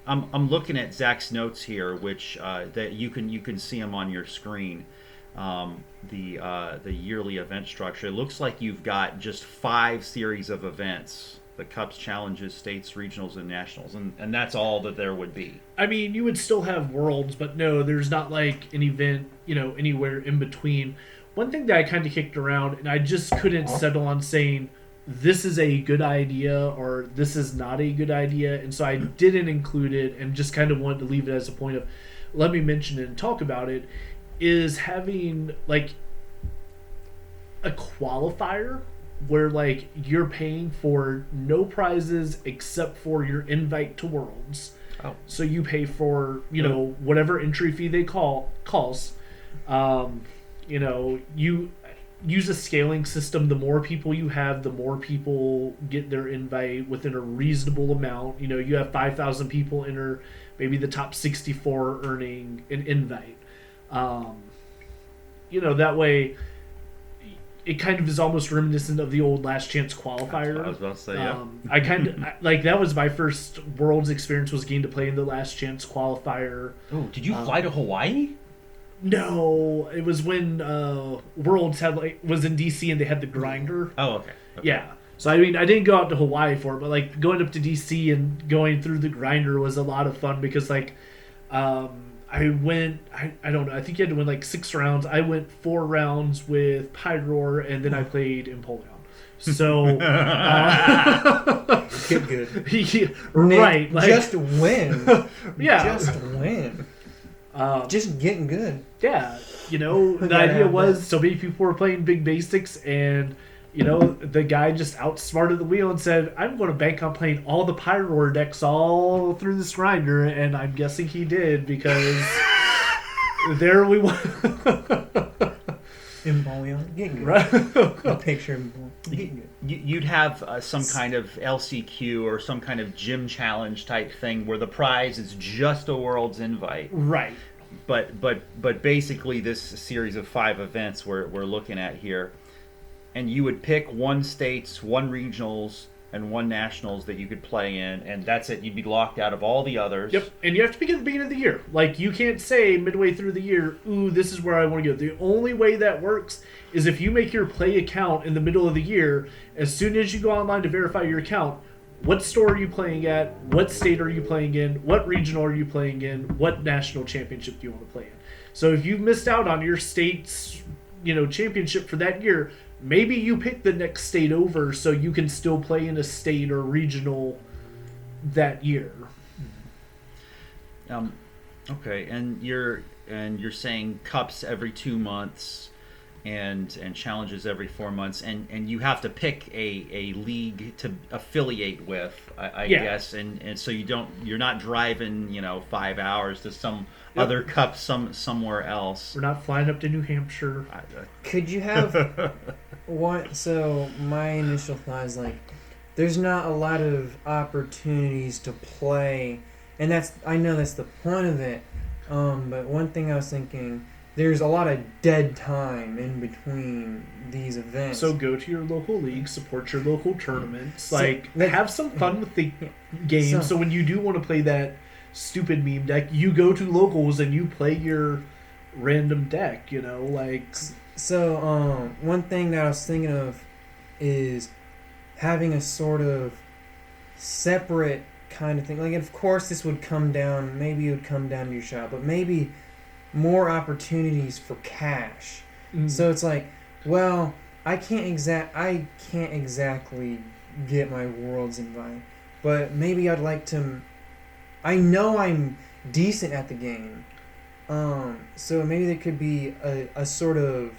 I'm looking at Zach's notes here, which that you can see them on your screen. The yearly event structure. It looks like you've got just 5 series of events: the Cups, Challenges, States, Regionals, and Nationals, and that's all that there would be. I mean, you would still have Worlds, but no, there's not like an event, anywhere in between. One thing that I kind of kicked around, and I just couldn't settle on saying this is a good idea or this is not a good idea, and so I didn't include it and just kind of wanted to leave it as a point of, let me mention it and talk about it, is having like a qualifier where like you're paying for no prizes except for your invite to Worlds. Oh. So you pay for, whatever entry fee they calls. You use a scaling system. The more people you have, the more people get their invite within a reasonable amount. You have 5,000 people enter, maybe the top 64 earning an invite. That way it kind of is almost reminiscent of the old last chance qualifier. That's what I was about to say, yeah. I kind of like, that was my first Worlds experience, was getting to play in the last chance qualifier. Oh, did you fly to Hawaii? No, it was when Worlds was in DC and they had the grinder. Oh, okay. Yeah. So I mean, I didn't go out to Hawaii for it, but like going up to DC and going through the grinder was a lot of fun because like I went, I don't know, I think you had to win like 6 rounds. I went 4 rounds with Pyroar, and then I played Empoleon. So Get good. yeah, right, like, just win. Yeah, Just win. Just getting good. Yeah, the idea was so many people were playing big basics, and the guy just outsmarted the wheel and said, I'm going to bank on playing all the Pyroar decks all through this grinder, and I'm guessing he did, because there we went. Empoleon, getting good. Right. A picture of Empoleon, getting good. You'd have some kind of LCQ or some kind of gym challenge type thing where the prize is just a World's invite. Right. But basically this series of 5 events we're looking at here, and you would pick 1 states, 1 regionals, and 1 nationals that you could play in, and that's it. You'd be locked out of all the others. Yep, and you have to pick at the beginning of the year. Like, you can't say midway through the year, ooh, this is where I want to go. The only way that works is if you make your play account in the middle of the year. As soon as you go online to verify your account, what store are you playing at, what state are you playing in, what regional are you playing in, what national championship do you want to play in. So if you've missed out on your state's, championship for that year, maybe you pick the next state over so you can still play in a state or regional that year. Okay, and you're saying cups every 2 months, and challenges every 4 months, and you have to pick a league to affiliate with, I guess, and so you're not driving 5 hours to some other cup somewhere else. We're not flying up to New Hampshire. Could you have what? So my initial thought is like, there's not a lot of opportunities to play, and I know that's the point of it. But one thing I was thinking, there's a lot of dead time in between these events. So go to your local league, support your local tournaments, So, have some fun with the game. So when you do want to play that stupid meme deck, you go to locals and you play your random deck. So one thing that I was thinking of is having a sort of separate kind of thing. Like, of course, this would come down. Maybe it would come down to your shop, but maybe more opportunities for cash. So it's like, well, I can't exactly get my worlds invite, but maybe I'd like to. I know I'm decent at the game, so maybe there could be a sort of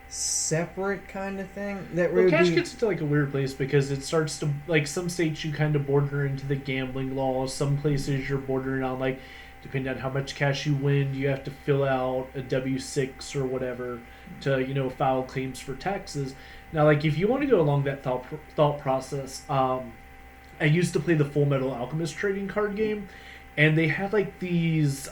separate kind of thing that would cash be. gets into a weird place because it starts to some states you kind of border into the gambling laws. Some places you're bordering on depending on how much cash you win, you have to fill out a W-6 or whatever to file claims for taxes. Now, if you want to go along that thought process, I used to play the Full Metal Alchemist trading card game, and they had these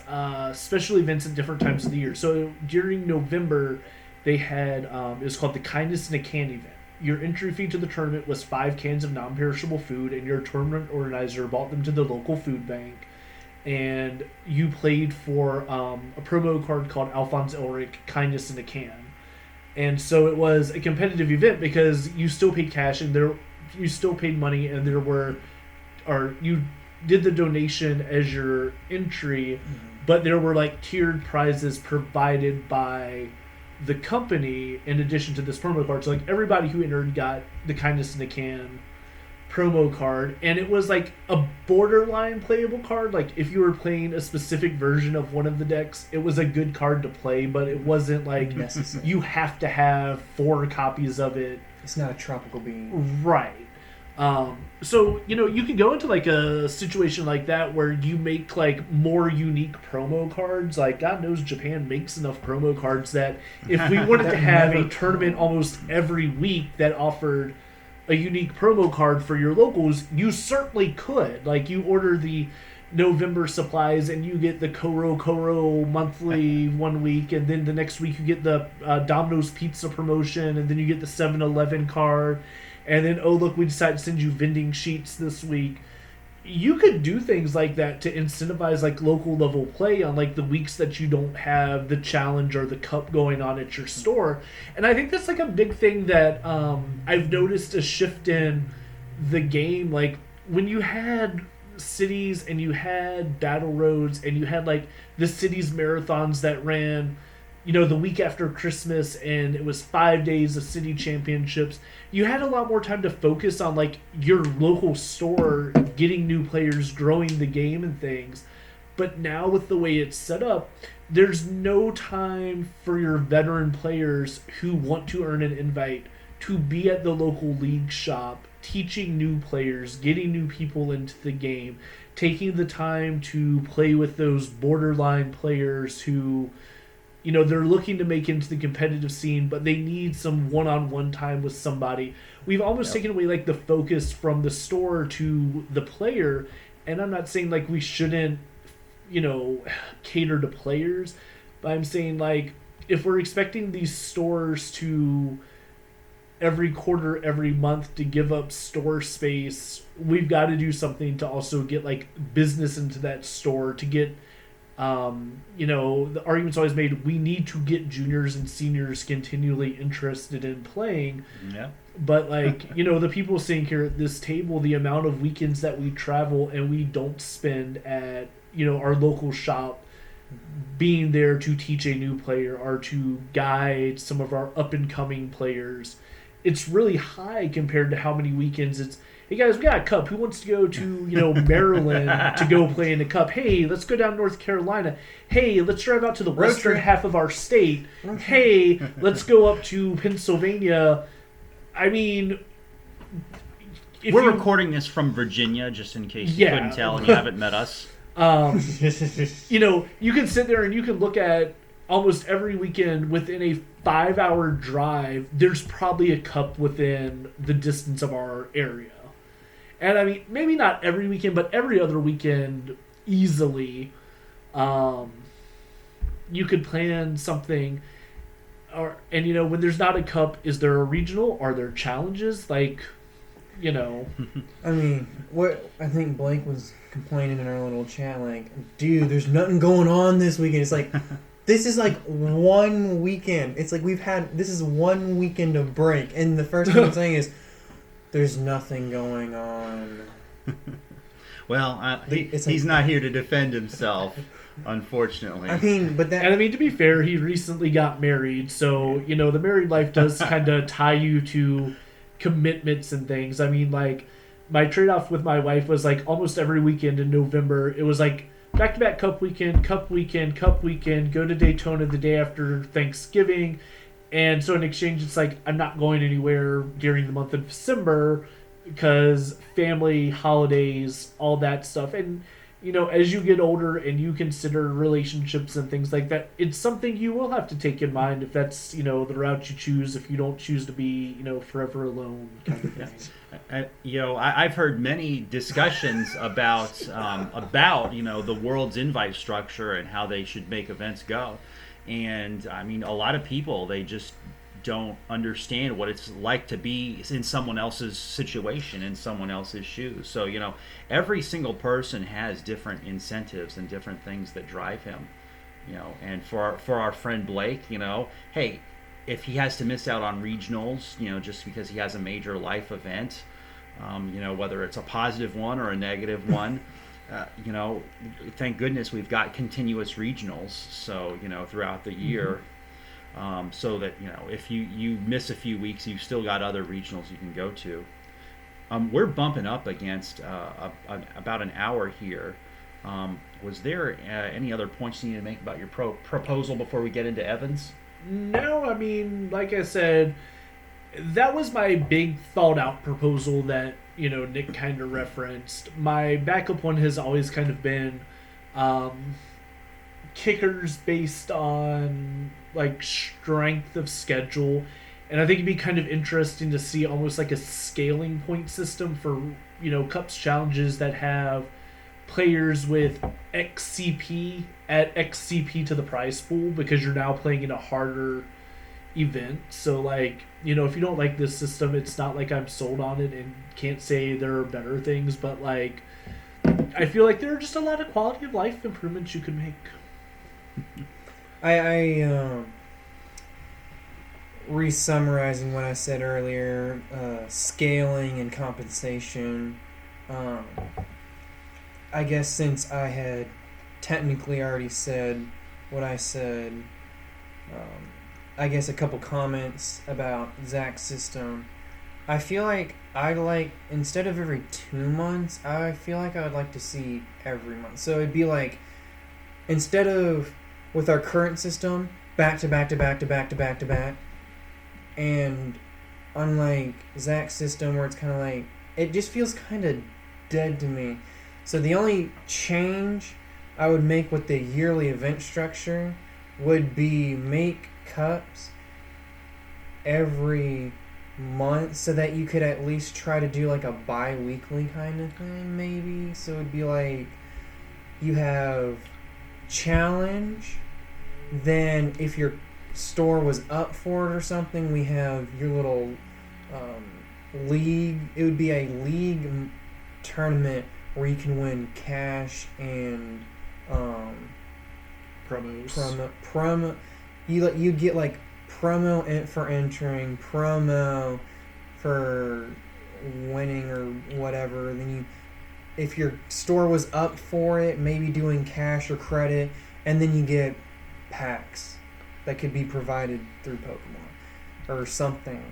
special events at different times of the year. So during November, they had it was called the Kindness in a Can event. Your entry fee to the tournament was 5 cans of non-perishable food, and your tournament organizer bought them to the local food bank. And you played for a promo card called Alphonse Elric, Kindness in a Can. And so it was a competitive event because you still paid cash and you still paid money, and you did the donation as your entry, but there were tiered prizes provided by the company in addition to this promo card. So everybody who entered got the Kindness in a Can promo card, and it was a borderline playable card. If you were playing a specific version of one of the decks, it was a good card to play, but it wasn't necessary. You have to have 4 copies of it. It's not a tropical bean. Right. So you can go into a situation like that where you make more unique promo cards. God knows Japan makes enough promo cards that if we wanted to have a tournament almost every week that offered a unique promo card for your locals, you certainly could. You order the November supplies and you get the Koro monthly 1 week, and then the next week you get the Domino's Pizza promotion, and then you get the 7-Eleven card, and then, oh look, we decided to send you vending sheets this week. You could do things like that to incentivize local level play on the weeks that you don't have the challenge or the cup going on at your store. And I think that's a big thing that I've noticed a shift in the game. When you had cities and you had battle roads and you had the cities marathons that ran the week after Christmas, and it was 5 days of city championships, you had a lot more time to focus on your local store, getting new players, growing the game and things. But now with the way it's set up, there's no time for your veteran players who want to earn an invite to be at the local league shop, teaching new players, getting new people into the game, taking the time to play with those borderline players who they're looking to make into the competitive scene, but they need some one-on-one time with somebody. We've almost taken away the focus from the store to the player, and I'm not saying we shouldn't cater to players, but I'm saying if we're expecting these stores to every quarter, every month to give up store space, we've got to do something to also get business into that store, to get The argument's always made we need to get juniors and seniors continually interested in playing. Yeah. But the people sitting here at this table, the amount of weekends that we travel and we don't spend at our local shop, being there to teach a new player or to guide some of our up and coming players, it's really high compared to how many weekends it's. Hey guys, we got a cup. Who wants to go to Maryland to go play in a cup? Hey, let's go down North Carolina. Hey, let's drive out to the western half of our state. Hey, let's go up to Pennsylvania. I mean, we're recording this from Virginia, just in case you couldn't tell and you haven't met us. You can sit there and you can look at almost every weekend within a 5-hour drive. There's probably a cup within the distance of our area. And I mean, maybe not every weekend, but every other weekend easily. You could plan something. And when there's not a cup, is there a regional? Are there challenges? I mean, what I think Blake was complaining in our little chat, dude, there's nothing going on this weekend. It's like, this is like one weekend. It's like this is one weekend of break. And the first thing I'm saying is, there's nothing going on. Well, he's not here to defend himself, unfortunately. I mean, to be fair, he recently got married, so the married life does kind of tie you to commitments and things. I mean, my trade-off with my wife was almost every weekend in November. It was back-to-back cup weekend, go to Daytona the day after Thanksgiving. And so in exchange, it's I'm not going anywhere during the month of December because family, holidays, all that stuff. And, as you get older and you consider relationships and things like that, it's something you will have to take in mind if that's, the route you choose, if you don't choose to be, forever alone kind of thing. I've heard many discussions about the world's invite structure and how they should make events go. And I mean, a lot of people, they just don't understand what it's like to be in someone else's situation, in someone else's shoes. So, every single person has different incentives and different things that drive him. And for our friend Blake, hey, if he has to miss out on regionals, just because he has a major life event, whether it's a positive one or a negative one, thank goodness we've got continuous regionals. So, throughout the year, so that, if you miss a few weeks, you've still got other regionals you can go to. We're bumping up against about an hour here. Was there any other points you need to make about your proposal before we get into Evans? No, I mean, like I said, that was my big thought-out proposal that, Nick kind of referenced. My backup one has always kind of been kickers based on, strength of schedule. And I think it'd be kind of interesting to see almost like a scaling point system for, Cups challenges that have players with XCP at XCP to the prize pool, because you're now playing in a harder event. So if you don't like this system, it's not like I'm sold on it and can't say there are better things, but I feel like there are just a lot of quality of life improvements you could make. I re-summarizing what I said earlier, scaling and compensation. I guess since I had technically already said what I said, I guess a couple comments about Zach's system. I feel like instead of every 2 months, I feel like I would like to see every month. So it'd be instead of with our current system, back to back to back to back to back to back, and unlike Zach's system where it's kind of it just feels kind of dead to me. So the only change I would make with the yearly event structure would be make cups every month so that you could at least try to do a bi-weekly kind of thing, maybe. So it'd be you have challenge, then if your store was up for it or something, we have your little league. It would be a league tournament where you can win cash and promos. Promo. You get like promo for entering, promo for winning or whatever. Then you, if your store was up for it, maybe doing cash or credit, and then you get packs that could be provided through Pokemon or something.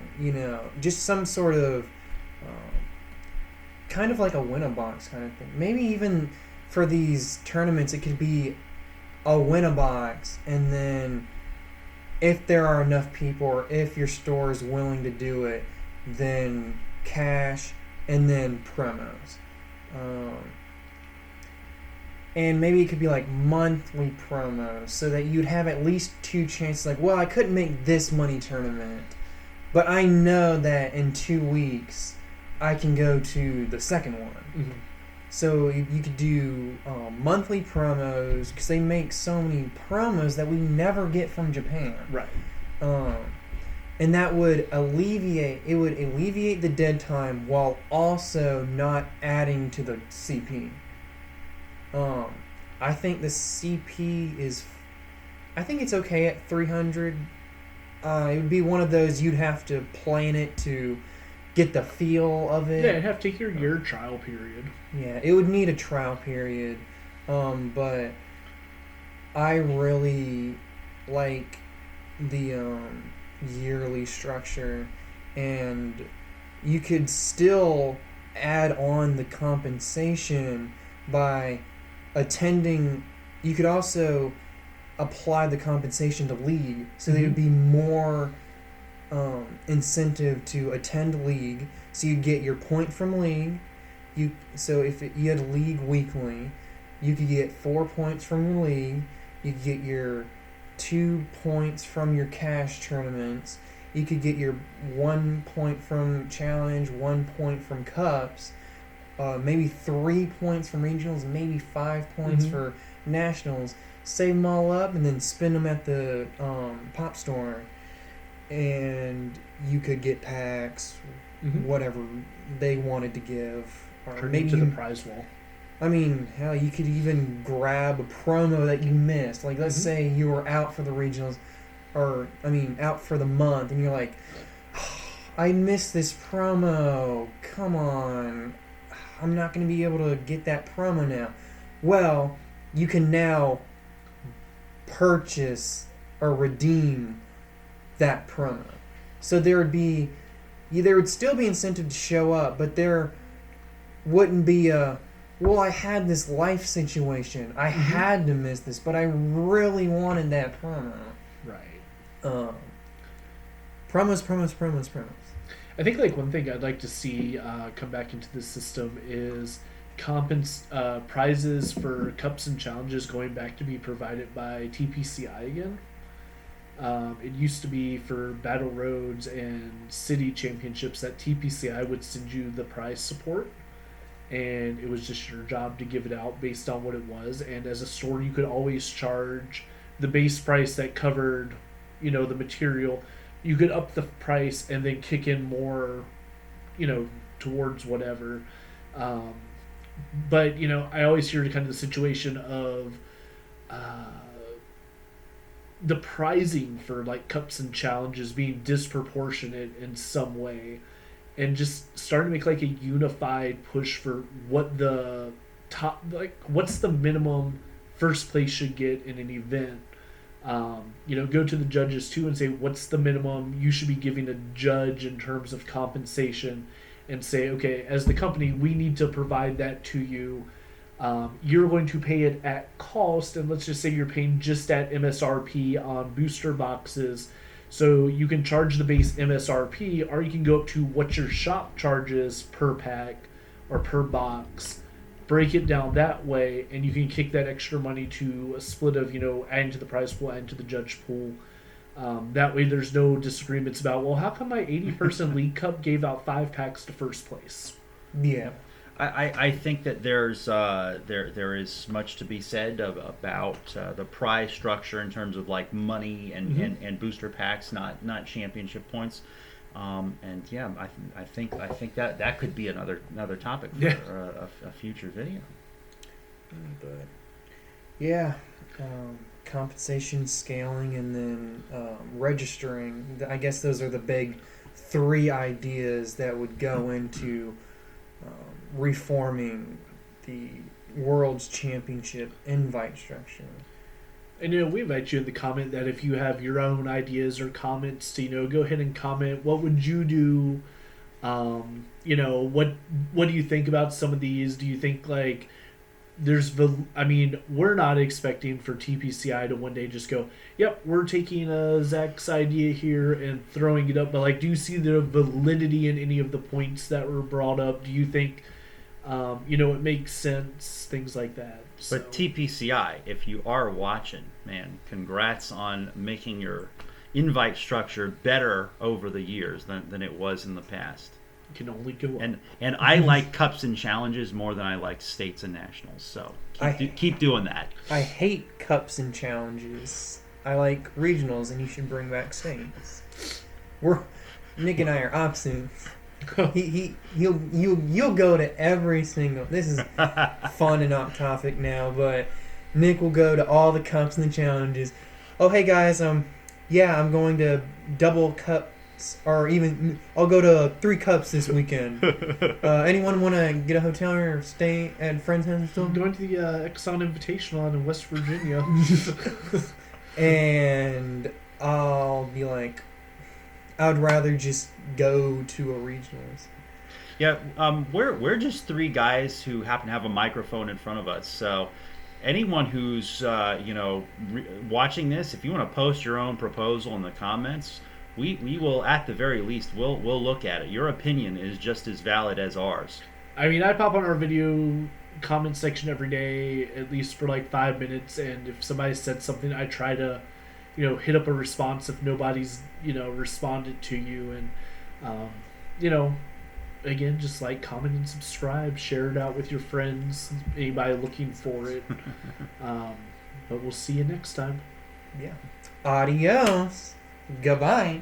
Just some sort of kind of like a win-a-box kind of thing. Maybe even for these tournaments, it could be a win-a-box, and then if there are enough people or if your store is willing to do it, then cash and then promos. And maybe it could be like monthly promos so that you'd have at least two chances. Like, well, I couldn't make this money tournament, but I know that in 2 weeks I can go to the second one. Mm-hmm. So you could do monthly promos because they make so many promos that we never get from Japan. Right. And that would alleviate the dead time while also not adding to the CP. I think the CP I think it's okay at 300. It would be one of those you'd have to play in it to get the feel of it. Yeah, it'd have to take your trial period. Yeah, it would need a trial period. But I really like the yearly structure, and you could still add on the compensation by attending. You could also apply the compensation to league, so there would be more incentive to attend league. So you get your point from league. So if you had league weekly, you could get 4 points from your league. You could get your 2 points from your cash tournaments. You could get your 1 point from challenge, 1 point from cups, maybe 3 points from regionals, maybe 5 points for nationals. Save them all up and then spend them at the pop store, and you could get packs, whatever they wanted to give, or maybe to the prize wall. I mean, hell, you could even grab a promo that you missed. Like, let's say you were out for the regionals, out for the month, and you're like, I missed this promo. Come on. I'm not going to be able to get that promo now. Well, you can now purchase or redeem that promo. So there would still be incentive to show up, but there wouldn't be well, I had this life situation. I had to miss this, but I really wanted that promo. Right. Promos. I think like one thing I'd like to see come back into the system is prizes for cups and challenges going back to be provided by TPCI again. It used to be for Battle Roads and City Championships that TPCI would send you the prize support, and it was just your job to give it out based on what it was. And as a store, you could always charge the base price that covered, the material. You could up the price and then kick in more, towards whatever. But I always hear kind of the situation of the pricing for like cups and challenges being disproportionate in some way, and just starting to make like a unified push for what the top, like what's the minimum first place should get in an event. Go to the judges too and say what's the minimum you should be giving a judge in terms of compensation, and say, okay, as the company, we need to provide that to you. You're going to pay it at cost, and let's just say you're paying just at MSRP on booster boxes. So you can charge the base MSRP, or you can go up to what your shop charges per pack or per box, break it down that way, and you can kick that extra money to a split of, adding to the prize pool, adding to the judge pool. That way there's no disagreements about, well, how come my 80-person League Cup gave out 5 packs to first place? Yeah. I think that there is much to be said about the prize structure in terms of like money and booster packs, not championship points, and yeah, I think that could be another topic for a future video. But yeah, compensation, scaling, and then registering. I guess those are the big 3 ideas that would go into reforming the World's Championship invite structure. And we invite you in the comment that if you have your own ideas or comments, to, go ahead and comment. What would you do? What do you think about some of these? Do you think like we're not expecting for TPCI to one day just go, yep, we're taking Zach's idea here and throwing it up. But like, do you see the validity in any of the points that were brought up? Do you think, it makes sense? Things like that. So. But TPCI, if you are watching, man, congrats on making your invite structure better over the years than it was in the past. It can only go up. And I like cups and challenges more than I like states and nationals. So keep doing that. I hate cups and challenges. I like regionals, and you should bring back states. Nick and I are opposites. You'll go to every single. This is fun and off topic now, but Nick will go to all the cups and the challenges. Oh, hey guys, yeah, I'm going to double cups, or even I'll go to 3 cups this weekend. Anyone want to get a hotel or stay at a friend's house? I'm going to the Exxon Invitational in West Virginia, and I'll be like, I'd rather just go to a regionals. Yeah, we're just 3 guys who happen to have a microphone in front of us. So anyone who's watching this, if you want to post your own proposal in the comments, we will, at the very least, we'll look at it. Your opinion is just as valid as ours. I mean, I pop on our video comment section every day, at least for like 5 minutes, and if somebody said something, I try to hit up a response if nobody's responded to you. And again, just like, comment and subscribe, share it out with your friends, anybody looking for it. But we'll see you next time. Yeah. Adios. Goodbye.